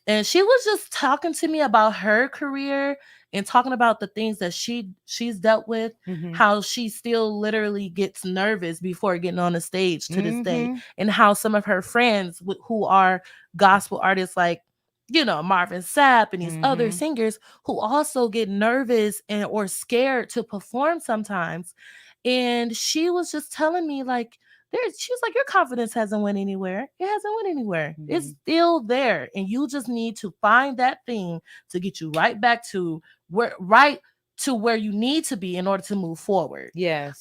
And she was just talking to me about her career and talking about the things that she's dealt with, how she still literally gets nervous before getting on the stage to this day, and how some of her friends who are gospel artists like Marvin Sapp and these other singers who also get nervous or scared to perform sometimes. And she was just telling me like, she was like, your confidence hasn't went anywhere. It hasn't went anywhere. It's still there. And you just need to find that thing to get you right back to where you need to be in order to move forward. Yes.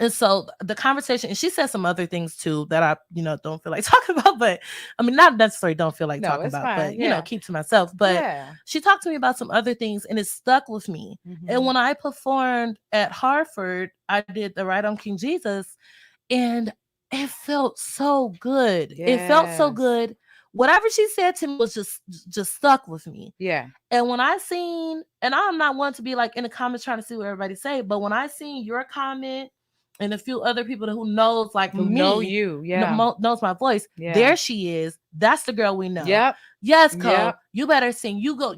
And so the conversation, and she said some other things too that I, don't feel like talking about, but I mean, not necessarily don't feel like talking about, fine. but, keep to myself. But she talked to me about some other things and it stuck with me. And when I performed at Hartford, I did the Right on King Jesus, and it felt so good. It felt so good. Whatever she said to me was just stuck with me. Yeah. And when I seen, and I'm not one to be like in the comments trying to see what everybody say, but when I seen your comment and a few other people who knows like who me, know you, knows my voice, there she is. That's the girl we know. Yep. Yes, Cole. You better sing. You go.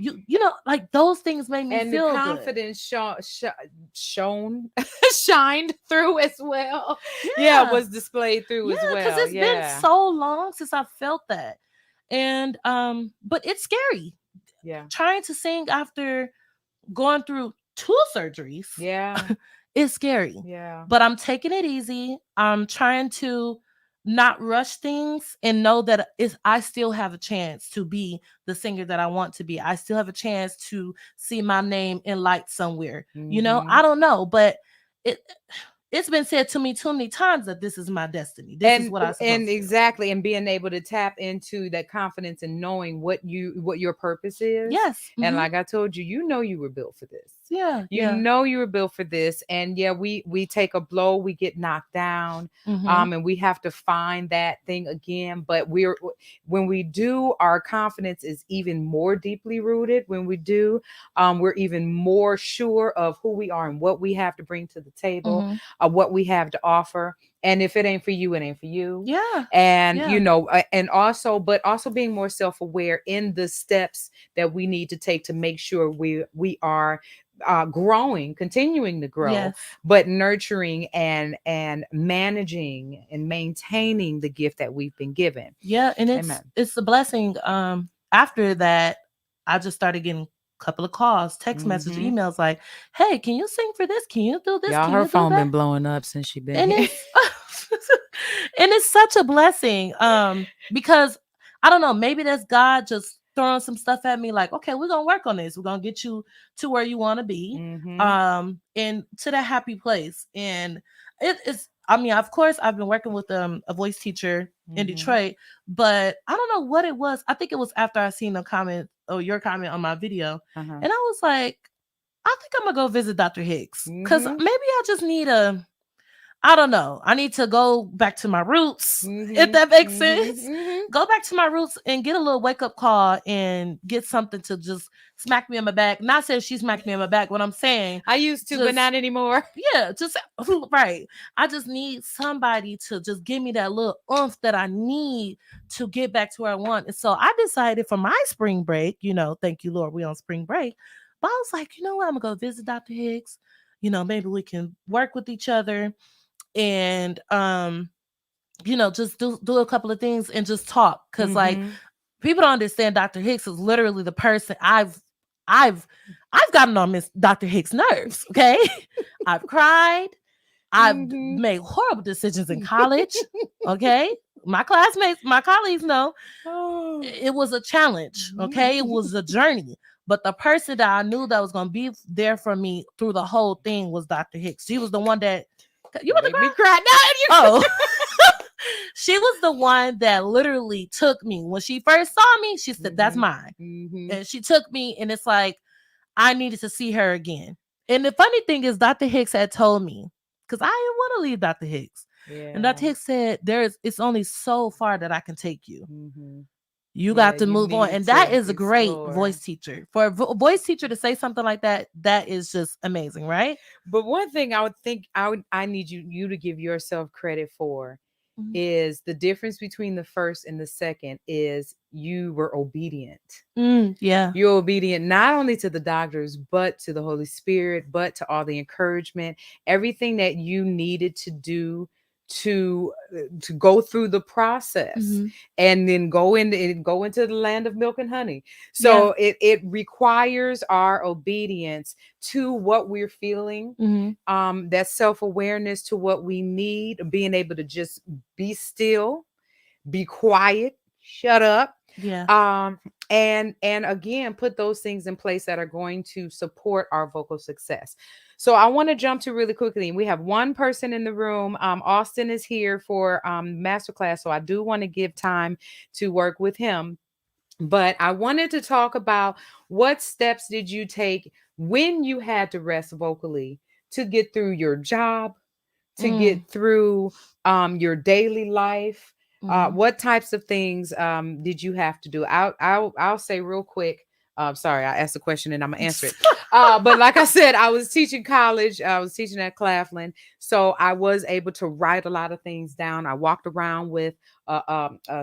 Like those things made me and feel the confidence shined through as well. Yeah, was displayed through as well. Because it's been so long since I felt that, and but it's scary. Yeah, trying to sing after going through 2 surgeries. Yeah. It's scary. Yeah. But I'm taking it easy. I'm trying to not rush things and know that I still have a chance to be the singer that I want to be. I still have a chance to see my name in light somewhere. I don't know, but it's been said to me too many times that this is my destiny. This is what I supposed to do. Exactly, and being able to tap into that confidence and knowing what your purpose is. Yes. And like I told you, you were built for this. Yeah. You were built for this. And we take a blow, we get knocked down, and we have to find that thing again. But when we do, our confidence is even more deeply rooted. When we do, we're even more sure of who we are and what we have to bring to the table, what we have to offer. And if it ain't for you, it ain't for you. Yeah. And and also being more self-aware in the steps that we need to take to make sure we are growing, continuing to grow, but nurturing and managing and maintaining the gift that we've been given. Yeah, and it's a blessing. After that, I just started getting couple of calls, text message, emails like, hey, can you sing for this? Can you do this? Y'all, Can her you do phone that? been blowing up since she been And here. it's and it's such a blessing. Because I don't know, maybe that's God just throwing some stuff at me like, okay, we're gonna work on this. We're gonna get you to where you want to be, and to that happy place. And it is, I mean, of course, I've been working with a voice teacher in Detroit, but I don't know what it was. I think it was after I seen the comment or your comment on my video, and I was like, I think I'm gonna go visit Dr. Hicks because maybe I just need I don't know. I need to go back to my roots, if that makes sense. Go back to my roots and get a little wake up call and get something to just smack me in my back. Not saying she smacked me in my back. What I'm saying, I used to, but not anymore. Yeah, just right. I just need somebody to just give me that little oomph that I need to get back to where I want. And so I decided for my spring break, thank you, Lord, we on spring break. But I was like, you know what? I'm gonna go visit Dr. Hicks. Maybe we can work with each other and just do a couple of things and just talk, because like people don't understand Dr. Hicks is literally the person I've gotten on Miss Dr. Hicks nerves. Okay. I've cried, I've made horrible decisions in college. Okay, my classmates, my colleagues know it was a challenge. Okay, it was a journey. But the person that I knew that was going to be there for me through the whole thing was Dr. Hicks. She was the one that you want to me cry. Oh, she was the one that literally took me when she first saw me. She said, "That's mine," and she took me. And it's like I needed to see her again. And the funny thing is, Dr. Hicks had told me, because I didn't want to leave Dr. Hicks, and Dr. Hicks said, it's only so far that I can take you. You got to move on. And that is a great voice teacher. For a voice teacher to say something like that, that is just amazing, right? But one thing I would think I need you to give yourself credit for is the difference between the first and the second is you were obedient. Yeah. You're obedient not only to the doctors, but to the Holy Spirit, but to all the encouragement, everything that you needed to do to go through the process and then go into the land of milk and honey. So it requires our obedience to what we're feeling, that self-awareness to what we need, being able to just be still, be quiet, shut up, and again put those things in place that are going to support our vocal success. So I want to jump to really quickly. We have one person in the room. Austin is here for Masterclass, so I do want to give time to work with him. But I wanted to talk about what steps did you take when you had to rest vocally to get through your job, to get through your daily life. What types of things did you have to do? I'll say real quick. Sorry, I asked a question and I'm gonna answer it. But like I said, I was teaching college. I was teaching at Claflin, so I was able to write a lot of things down. I walked around with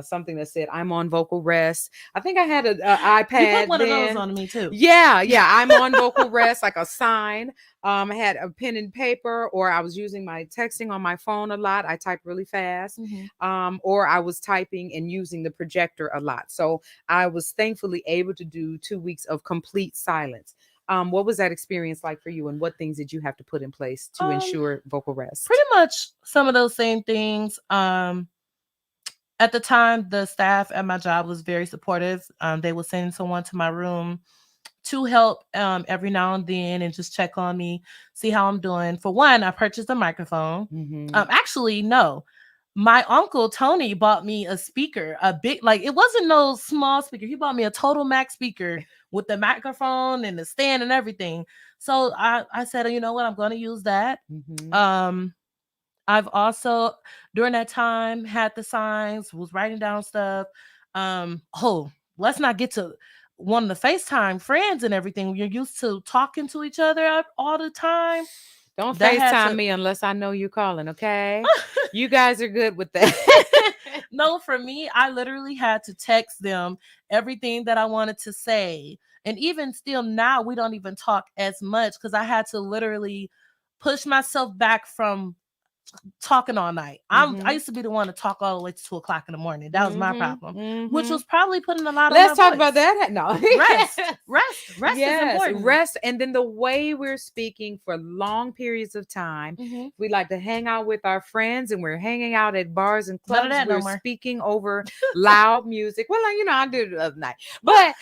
something that said "I'm on vocal rest." I think I had an iPad. You put one of those on me too. Yeah, I'm on vocal rest, like a sign. I had a pen and paper, or I was using my texting on my phone a lot. I type really fast, or I was typing and using the projector a lot. So I was thankfully able to do 2 weeks of complete silence. What was that experience like for you, and what things did you have to put in place to ensure vocal rest? Pretty much some of those same things. At the time, the staff at my job was very supportive. They would send someone to my room to help every now and then and just check on me, see how I'm doing. For one, I purchased a microphone. Actually, no. My uncle Tony bought me a speaker, a big, like it wasn't no small speaker. He bought me a total max speaker with the microphone and the stand and everything. So I said, you know what, I'm going to use that. I've also, during that time, had the signs, was writing down stuff. Let's not get to one of the FaceTime friends and everything. You're used to talking to each other all the time. Don't FaceTime me unless I know you're calling, okay? You guys are good with that. No, for me, I literally had to text them everything that I wanted to say. And even still now, we don't even talk as much because I had to literally push myself back from talking all night. I Mhm. used to be the one to talk all the way to 2 o'clock in the morning. That was my Mhm. problem, which Mhm. was probably putting a lot on my Let's talk about voice. that. No. Rest is Yes, important. rest. And then the way we're speaking for long periods of time, Mm-hmm. we like to hang out with our friends and we're hanging out at bars and None of clubs. that no We're more. speaking over loud music. Well, I did it the other night. But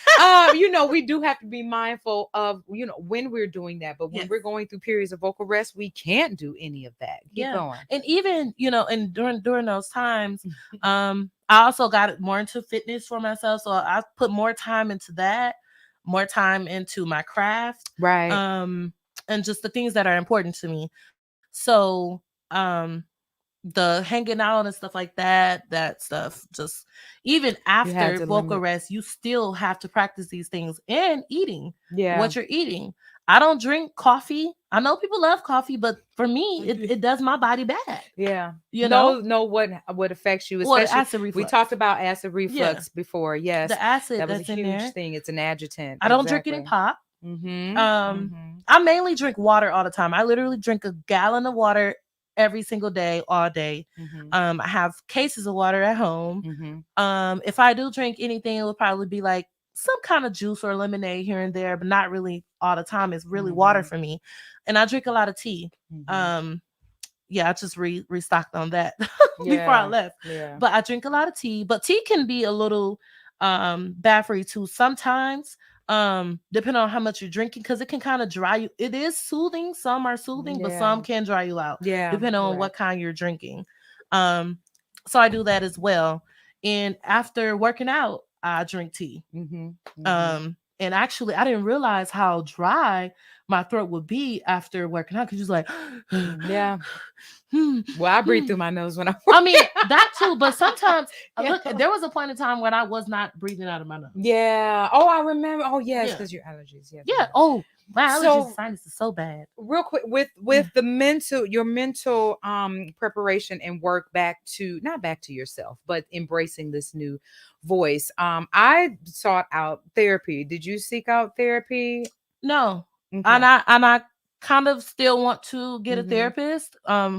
we do have to be mindful of, when we're doing that. But when Yes. we're going through periods of vocal rest, we can't do any of that. Keep Yeah. going. And even, and during those times, I also got more into fitness for myself. So I put more time into that, more time into my craft, Right. and just the things that are important to me. So, the hanging out and stuff like that stuff, just even You had after to vocal limit. rest, you still have to practice these things and eating Yeah. what you're eating. I don't drink coffee. I know people love coffee, but for me, it does my body bad. Yeah. You know, Know what affects you, well, the especially acid we reflux. talked about acid Yeah, reflux before. Yes. the acid That was a that's in huge there. thing. It's an adjutant. I don't drink any Exactly. pop. Mhm. Um, Mhm. I mainly drink water all the time. I literally drink a gallon of water every single day, all day. Mhm. I have cases of water at home. Mhm. If I do drink anything, it will probably be like some kind of juice or lemonade here and there, but not really all the time. It's really water Mhm. for me. And I drink a lot of tea. Mhm. Um, yeah, I just restocked on that before I Yeah. left. Yeah. But I drink a lot of tea. But tea can be a little bad for you too sometimes, depending on how much you're drinking, because it can kind of dry you. It is soothing. Some are soothing, but Yeah. some can dry you out, Yeah. depending on Right. what kind you're drinking. Um, so I do that as well. And after working out, I drink tea. Mhm. Mhm. And actually, I didn't realize how dry my throat would be after working out, because you're like, Yeah. hmm, Well, I breathe hmm. through my nose when I I work. mean, that too, but sometimes Yeah. look, there was a point in time when I was not breathing out of my nose. Yeah. Oh, I remember. Oh, yes, Yeah. because your allergies. Yes. Yeah. Oh, my allergies, So sinus is so bad. real quick with the mental preparation and work back to not back to yourself, but embracing this new voice. I sought out therapy. Did you seek out therapy? No. Okay. And I kind of still want to get a Mm-hmm. therapist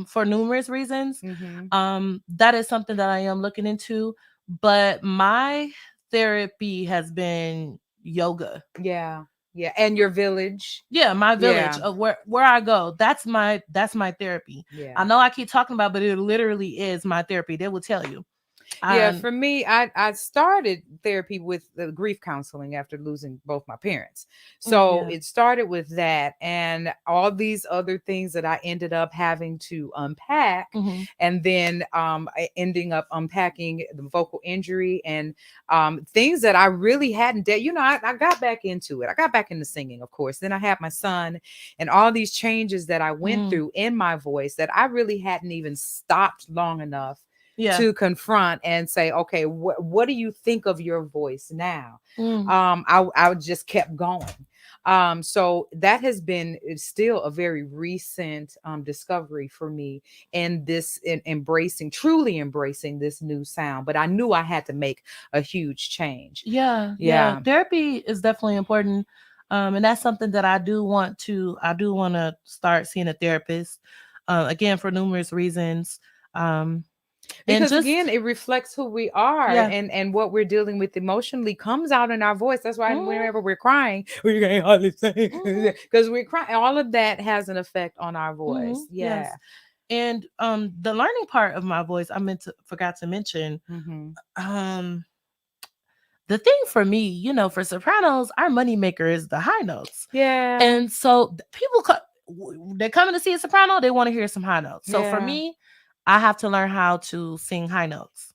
for numerous reasons. Mm-hmm. That is something that I am looking into, but my therapy has been yoga. Yeah. Yeah. And your village. Yeah, my village Yeah. of where I go. That's my therapy. I Yeah. know I keep talking about, but it literally is my therapy. They will tell you. Yeah, And for me, I started therapy with the grief counseling after losing both my parents. So yeah. it started with that and all these other things that I ended up having to unpack, Mm-hmm. and then ending up unpacking the vocal injury and things that I really hadn't done. I got back into it. I got back into singing, of course. Then I had my son and all these changes that I went Mm. through in my voice that I really hadn't even stopped long enough Yeah. to confront and say, okay, what do you think of your voice now? Mm. I just kept going. So that has been still a very recent discovery for me in this in truly embracing this new sound. But I knew I had to make a huge change. Yeah. Yeah. Yeah. Therapy is definitely important. And that's something that I do want to start seeing a therapist. Again, for numerous reasons. And Because just again, it reflects who we are, yeah. and what we're dealing with emotionally comes out in our voice. That's why Mhm, whenever we're crying, we can't hardly say mhm, because we're crying. All of that has an effect on our voice. yes. Yeah. And the learning part of my voice, I forgot to mention. Mm-hmm. Um, the thing for me, for sopranos, our moneymaker is the high notes. Yeah. And so people they're coming to see a soprano, they want to hear some high notes. So for Yeah. me, I have to learn how to sing high notes.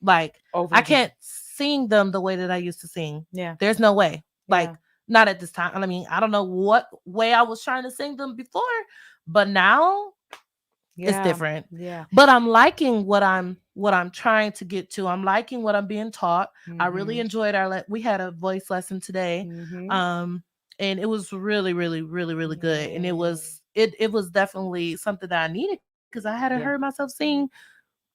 Like Over I again. can't sing them the way that I used to sing. Yeah. There's no way. Like Yeah. not at this time. I mean, I don't know what way I was trying to sing them before, but now it's Yeah. different. Yeah. But I'm liking what I'm trying to get to. I'm liking what I'm being taught. I really Mm-hmm. enjoyed we had a voice lesson today. Mm-hmm. Um and it was really, really, really, really good. And it Yay. was it was definitely something that I needed, because I hadn't heard Yeah. myself sing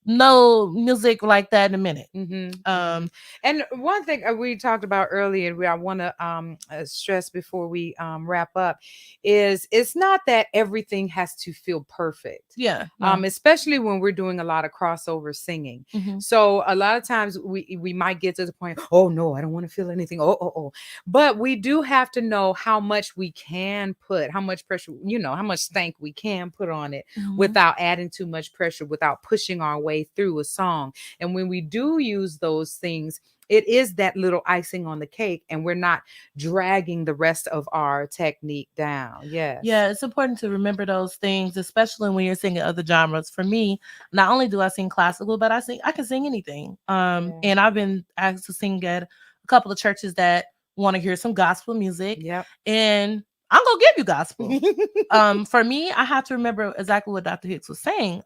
no music like that in a minute. And one thing we talked about earlier, I want to stress before we wrap up, is it's not that everything has to feel perfect. Yeah. No. Especially when we're doing a lot of crossover singing. So a lot of times we might get to the point, oh no, I don't want to feel anything. Oh. But we do have to know how much we can put, how much pressure, how much stank we can put on it without adding too much pressure, without pushing our way through a song. And when we do use those things, it is that little icing on the cake, and we're not dragging the rest of our technique down. Yes. Yeah, it's important to remember those things, especially when you're singing other genres. For me, not only do I sing classical, but I can sing anything. And I've been asked to sing at a couple of churches that want to hear some gospel music. Yep. And I'm gonna give you gospel. For me, I have to remember exactly what Dr. Hicks was saying.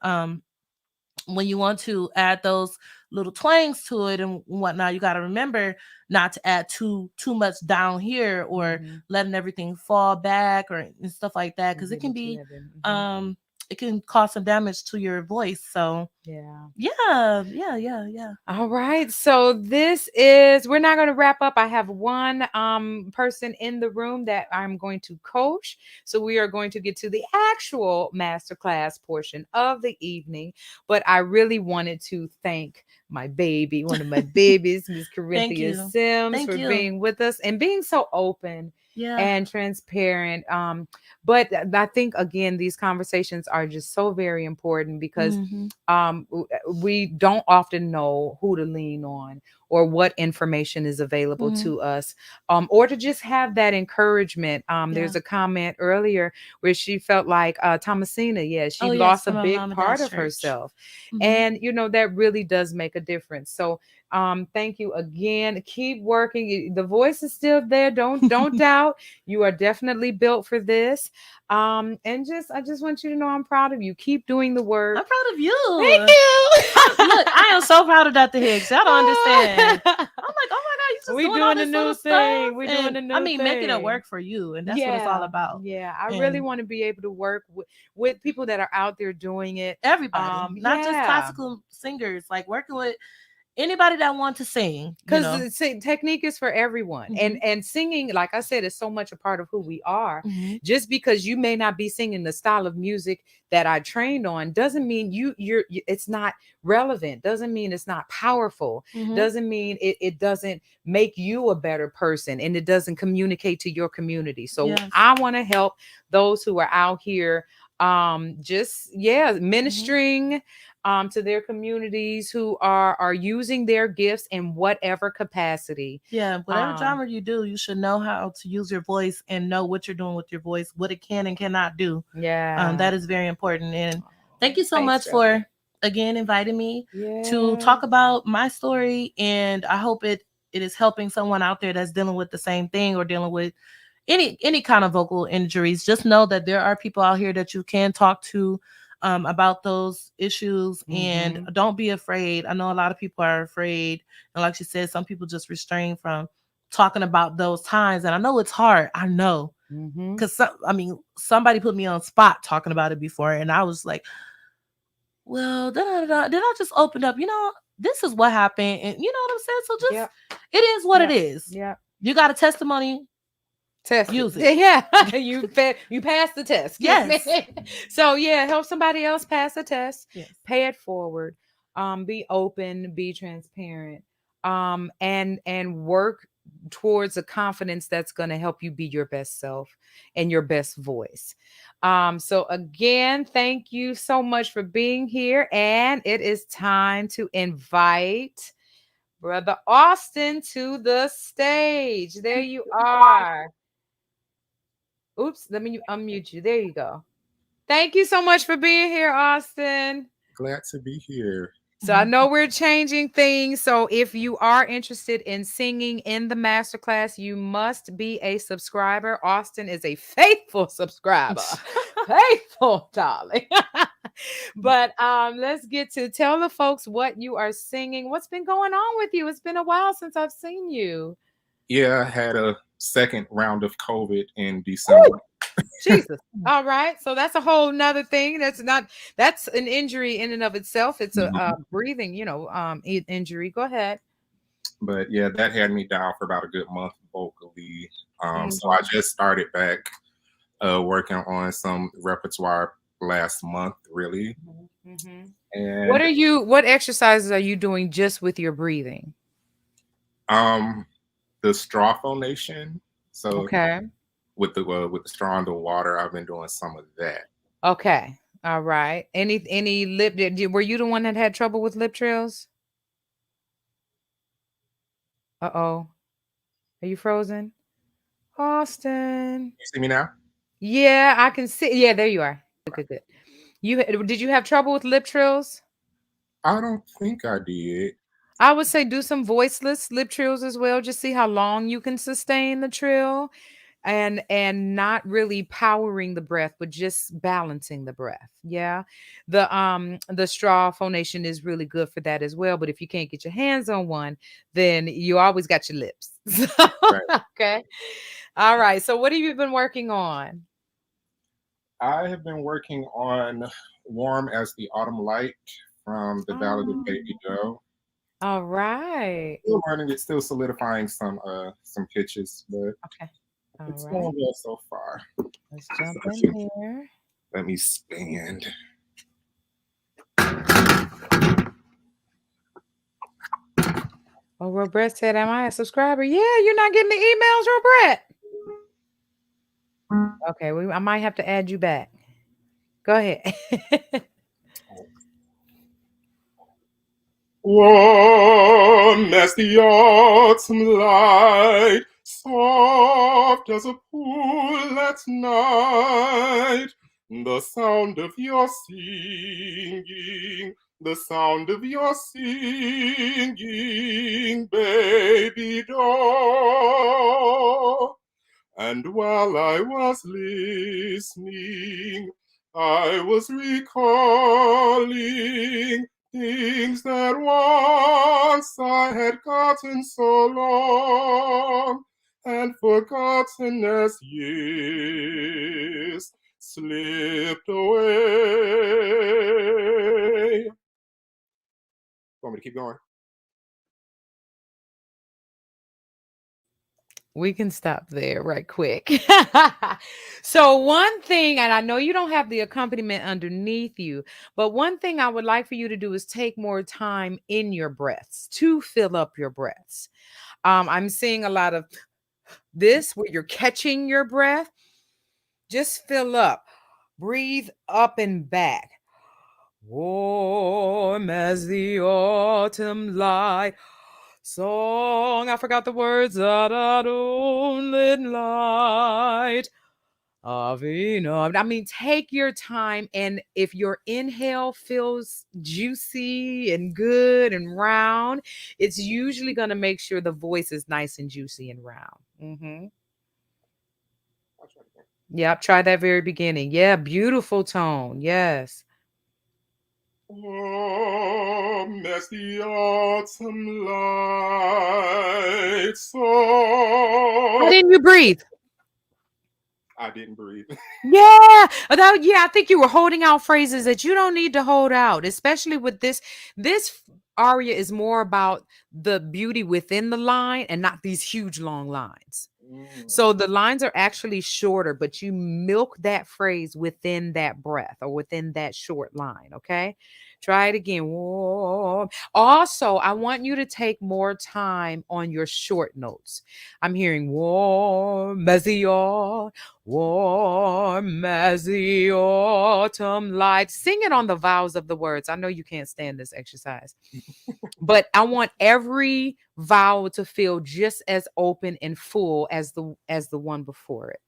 When you want to add those little twangs to it and whatnot, you got to remember not to add too much down here, or letting everything fall back or and stuff like that, because it can be it can cause some damage to your voice. So yeah. All right, so this is, we're not going to wrap up. I have one person in the room that I'm going to coach, so we are going to get to the actual masterclass portion of the evening. But I really wanted to thank my baby, one of my babies, Miss Corinthia Sims, for being with us and being so open and transparent. But I think, again, these conversations are just so very important, because we don't often know who to lean on or what information is available to us, or to just have that encouragement. There's a comment earlier where she felt like Thomasina, she lost a big part of herself. And that really does make a difference. So thank you again. Keep working. The voice is still there. Don't doubt. You are definitely built for this. And I just want you to know I'm proud of you. Keep doing the work. I'm proud of you. Thank you. Look, I am so proud of Dr. Hicks. Y'all don't understand. I'm like, oh my God, you just doing all this little stuff. We're doing a new thing. Making it work for you, and that's what it's all about. Yeah, I really want to be able to work with people that are out there doing it. Everybody, not just classical singers, like working with anybody that wants to sing, because technique is for everyone. And singing, like I said, is so much a part of who we are. Just because you may not be singing the style of music that I trained on doesn't mean you're it's not relevant, doesn't mean it's not powerful, doesn't mean it doesn't make you a better person, and it doesn't communicate to your community. So I want to help those who are out here ministering to their communities, who are using their gifts in whatever capacity. Whatever genre you do, you should know how to use your voice and know what you're doing with your voice, what it can and cannot do. That is very important. And thank you so much for again inviting me to talk about my story. And I hope it is helping someone out there that's dealing with the same thing, or dealing with any kind of vocal injuries. Just know that there are people out here that you can talk to about those issues, and don't be afraid. I know a lot of people are afraid, and like she said, some people just restrain from talking about those times. And I know it's hard. I know, because somebody put me on spot talking about it before, and I was like, well, did I just open up? This is what happened, and you know what I'm saying. So just it is what it is. You got a testimony. Test use it. You passed the test. Yes. So help somebody else pass the test. Pay it forward. Be open, be transparent, and work towards a confidence that's going to help you be your best self and your best voice. So again, thank you so much for being here, and it is time to invite Brother Austin to the stage. There you are. Oops, let me unmute you. There you go. Thank you so much for being here, Austin. Glad to be here. So I know we're changing things. So if you are interested in singing in the masterclass, you must be a subscriber. Austin is a faithful subscriber. Faithful, darling. But let's get to tell the folks what you are singing. What's been going on with you? It's been a while since I've seen you. Yeah, I had a second round of COVID in December. Ooh. Jesus. All right. So that's a whole nother thing. That's an injury in and of itself. It's a Mhm. breathing, injury. Go ahead. But yeah, that had me down for about a good month vocally. So I Mhm. just started back working on some repertoire last month, really. Mhm. Mhm. And What exercises are you doing just with your breathing? um, the straw phonation. So Okay. with the straw in the water, I've been doing some of that. Okay. All right. Any lip were you the one that had trouble with lip trills? Uh-oh. Are you frozen? Austin. You see me now? Yeah, I can see. Yeah, there you are. Good, good, good. Did you have trouble with lip trills? I don't think I did. I would say do some voiceless lip trills as well. Just see how long you can sustain the trill and not really powering the breath, but just balancing the breath. Yeah. The straw phonation is really good for that as well. But if you can't get your hands on one, then you always got your lips. Right. Okay. All right. So what have you been working on? I have been working on Warm as the Autumn Light from the Ballad of Oh, Baby Doe. all right. Still learning it, still solidifying some pitches, but Okay. All it's right. going well so far. Let's So jump I in should- here. let me stand. Oh, Robert said, am I a subscriber? Yeah, you're not getting the emails, Robert. Okay, I might have to add you back. Go ahead. Warm as the autumn light, soft as a pool at night, the sound of your singing, the sound of your singing, baby doll. And while I was listening, I was recalling things that once I had gotten so long and forgotten as years slipped away. Want me to keep going? We can stop there right quick. So, one thing, and I know you don't have the accompaniment underneath you, but one thing I would like for you to do is take more time in your breaths to fill up your breaths. I'm seeing a lot of this where you're catching your breath. Just fill up, breathe up and back. Warm as the autumn light. Song, I forgot the words. That only light. Avina. I mean, take your time, and if your inhale feels juicy and good and round, it's usually going to make sure the voice is nice and juicy and round. Yep, try that very beginning. Yeah, beautiful tone. Yes. As the autumn light, so Why didn't you breathe? I didn't breathe. Yeah, yeah. I think you were holding out phrases that you don't need to hold out, especially with this. This aria is more about the beauty within the line and not these huge long lines. So the lines are actually shorter, but you milk that phrase within that breath or within that short line. Okay. Try it again. Warm. Also, I want you to take more time on your short notes. I'm hearing warm as the warm as the autumn light. Sing it on the vowels of the words. I know you can't stand this exercise, but I want every vowel to feel just as open and full as the one before it.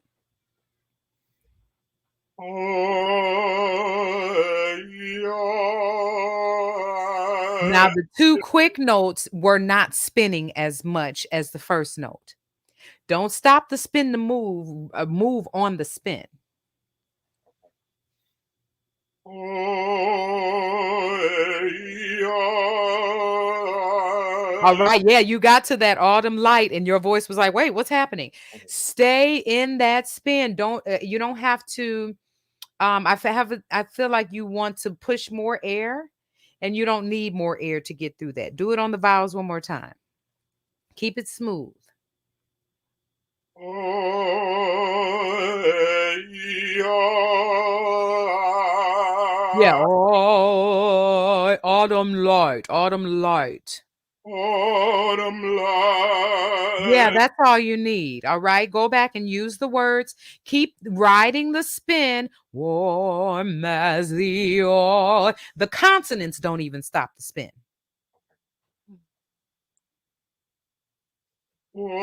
Now, the two quick notes were not spinning as much as the first note. Don't stop the spin to move on the spin. All right. Yeah, you got to that autumn light and your voice was like, wait, what's happening? Stay in that spin. You don't have to I feel like you want to push more air and you don't need more air to get through that. Do it on the vowels one more time. Keep it smooth. Yeah. Oh, autumn light, autumn light. Autumn light. Yeah, that's all you need. All right. Go back and use the words. Keep riding the spin. Warm as the oil. The consonants don't even stop the spin. Warm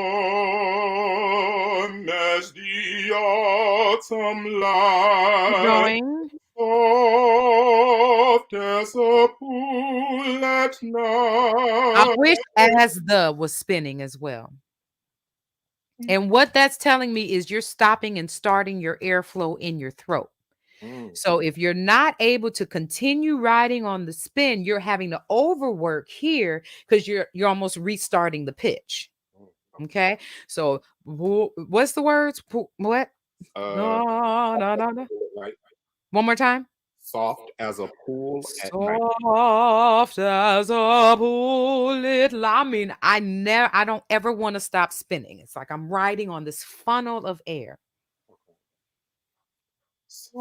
as the autumn light. Keep going. Soft as a pool at night. I wish as the was spinning as well. And what that's telling me is you're stopping and starting your airflow in your throat. So if you're not able to continue riding on the spin, you're having to overwork here because you're almost restarting the pitch. Okay. So what's the words? What? No, no, no, no. One more time. Soft as a pool at night. Soft as a pool. I mean, I don't ever want to stop spinning. It's like I'm riding on this funnel of air. Soft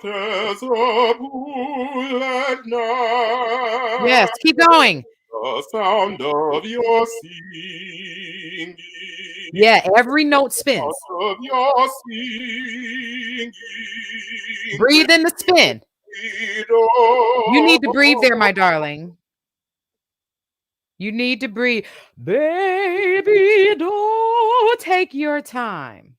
as a pool at night. Yes, keep going. The sound of your singing. Yeah, every note spins. Of your singing. Breathe in the spin. You need to breathe there, my darling. You need to breathe. Baby, don't take your time.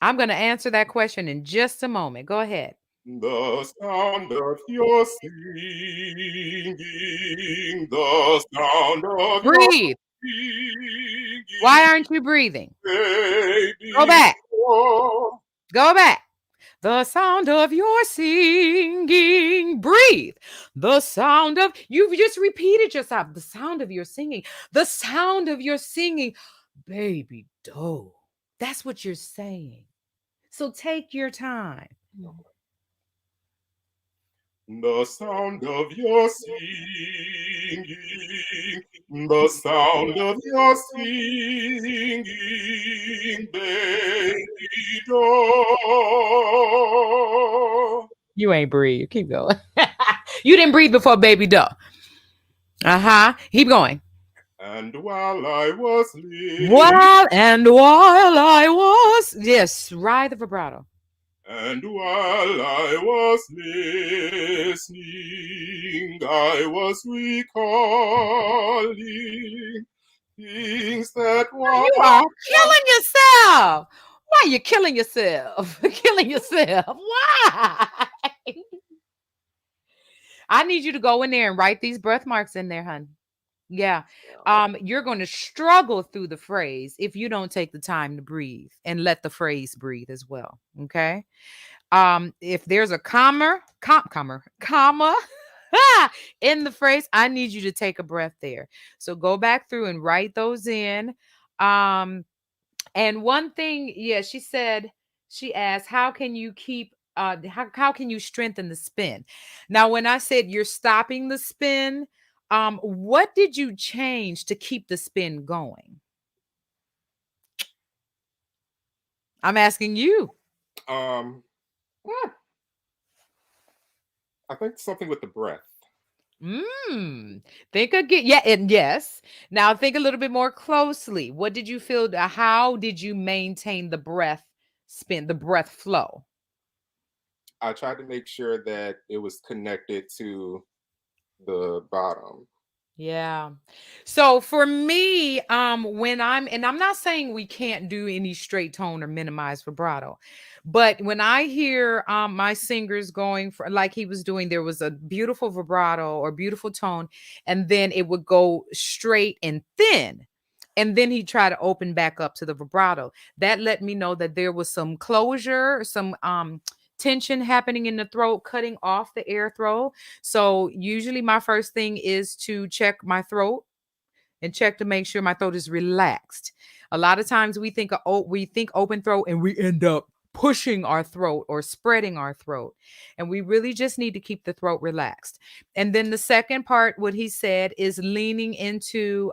I'm going to answer that question in just a moment. Go ahead. The sound of your singing. The sound of Breathe. your singing. Why aren't you breathing? Baby, Go back. Go back. The sound of your singing. Breathe. The sound of, you've just repeated yourself. The sound of your singing. The sound of your singing. Baby doe. That's what you're saying. So take your time. The sound of your singing. The sound of your singing. Baby doe. You ain't breathe. Keep going. You didn't breathe before baby doe. Keep going. And while I was listening. While I was. Yes, ride the vibrato. And while I was listening, I was recalling things that were. You are killing yourself. Why are you killing yourself? Killing yourself. Why? I need you to go in there and write these breath marks in there, honey. Yeah. You're going to struggle through the phrase if you don't take the time to breathe and let the phrase breathe as well. Okay. If there's a comma in the phrase, I need you to take a breath there. So go back through and write those in. And one thing, she asked, how can you keep how can you strengthen the spin? Now, when I said you're stopping the spin, what did you change to keep the spin going? I'm asking you. I think something with the breath. Think again. Yeah, and yes. Now think a little bit more closely. What did you feel? How did you maintain the breath spin, the breath flow? I tried to make sure that it was connected to the bottom. Yeah. So for me, when I'm not saying we can't do any straight tone or minimize vibrato, but when I hear my singers going for like he was doing, there was a beautiful vibrato or beautiful tone, and then it would go straight and thin. And then he tried to open back up to the vibrato. That let me know that there was some closure, some tension happening in the throat, cutting off the airflow. So usually my first thing is to check my throat and check to make sure my throat is relaxed. A lot of times we think open throat and we end up pushing our throat or spreading our throat. And we really just need to keep the throat relaxed. And then the second part, what he said, is leaning into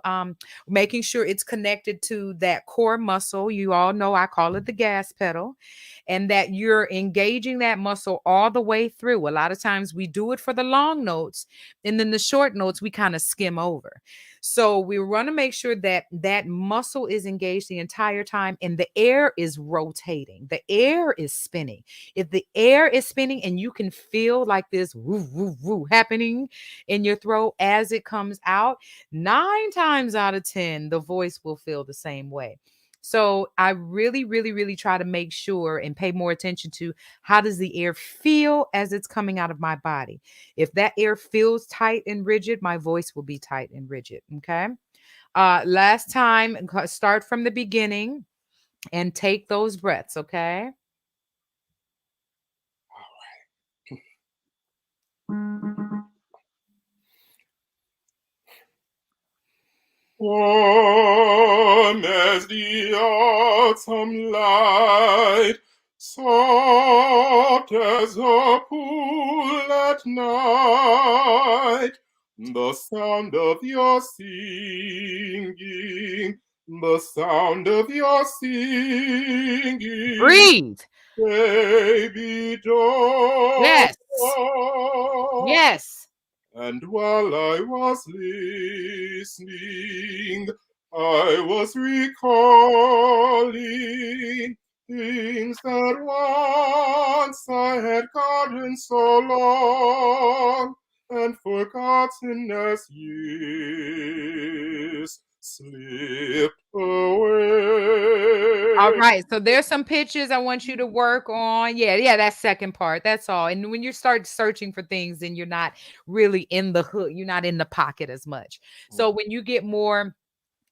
making sure it's connected to that core muscle. You all know I call it the gas pedal, and that you're engaging that muscle all the way through. A lot of times we do it for the long notes, and then the short notes we kind of skim over. So we want to make sure that that muscle is engaged the entire time and the air is rotating. The air is spinning. If the air is spinning and you can feel like this woo, woo, woo happening in your throat as it comes out, 9 times out of 10, the voice will feel the same way. So I really, really, really try to make sure and pay more attention to how does the air feel as it's coming out of my body. If that air feels tight and rigid, my voice will be tight and rigid. Okay. Last time, start from the beginning and take those breaths. Okay. Warm as the autumn light, soft as a pool at night, the sound of your singing, the sound of your singing, Breathe. baby, don't Yes. stop. Yes. And while I was listening, I was recalling things that once I had gotten so long and forgotten as years slipped away. All right. So there's some pictures I want you to work on. Yeah, that second part. That's all. And when you start searching for things, then you're not really in the hook. You're not in the pocket as much. So when you get more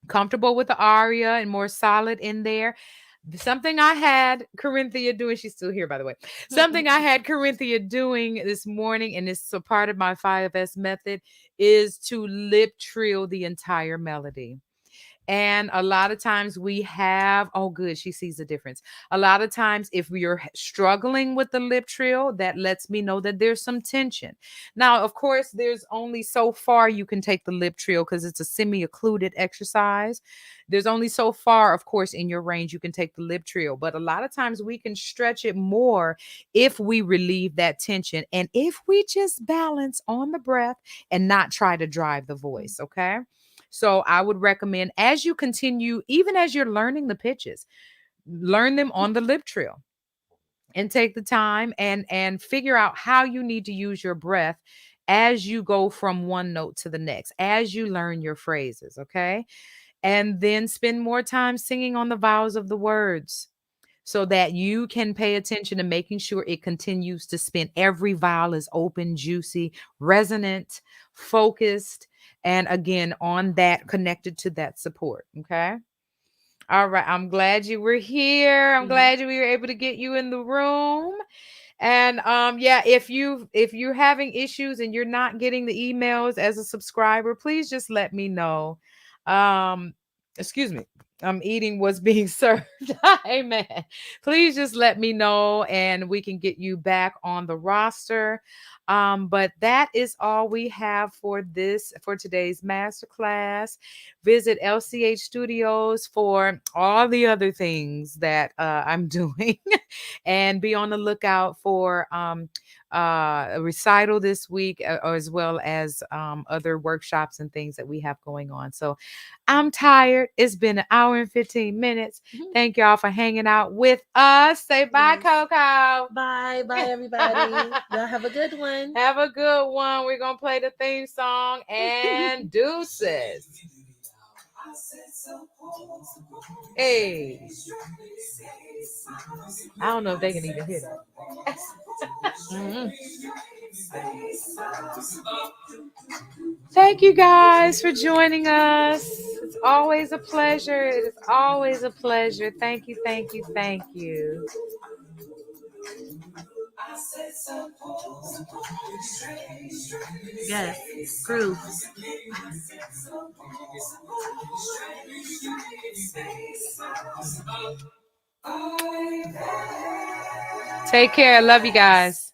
comfortable with the aria and more solid in there, something I had Corinthia doing, she's still here, by the way. Something I had Corinthia doing this morning, and it's a part of my 5S method, is to lip trill the entire melody. And a lot of times we have, oh, good, she sees the difference. A lot of times, if we are struggling with the lip trill, that lets me know that there's some tension. Now, of course, there's only so far you can take the lip trill because it's a semi-occluded exercise. There's only so far, of course, in your range you can take the lip trill. But a lot of times we can stretch it more if we relieve that tension and if we just balance on the breath and not try to drive the voice, okay? So I would recommend, as you continue, even as you're learning the pitches, learn them on the lip trill and take the time and figure out how you need to use your breath as you go from one note to the next, as you learn your phrases, okay? And then spend more time singing on the vowels of the words so that you can pay attention to making sure it continues to spin. Every vowel is open, juicy, resonant, focused, and again, on that, connected to that support. Okay. All right. I'm glad you were here. I'm glad we were able to get you in the room. And yeah, if you're having issues and you're not getting the emails as a subscriber, please just let me know. Excuse me. I'm eating what's being served. Amen. Please just let me know and we can get you back on the roster. But that is all we have for today's masterclass. Visit LCH Studios for all the other things that I'm doing, and be on the lookout for a recital this week, as well as other workshops and things that we have going on. So I'm tired. It's been an hour and 15 minutes. Thank y'all for hanging out with us. Say bye, Coco. Bye, everybody. Y'all have a good one. Have a good one. We're going to play the theme song and deuces. Hey. I don't know if they can even hear that. Thank you guys for joining us. It's always a pleasure. It is always a pleasure. Thank you, thank you, thank you. Yes, groove. Take care. Love you guys.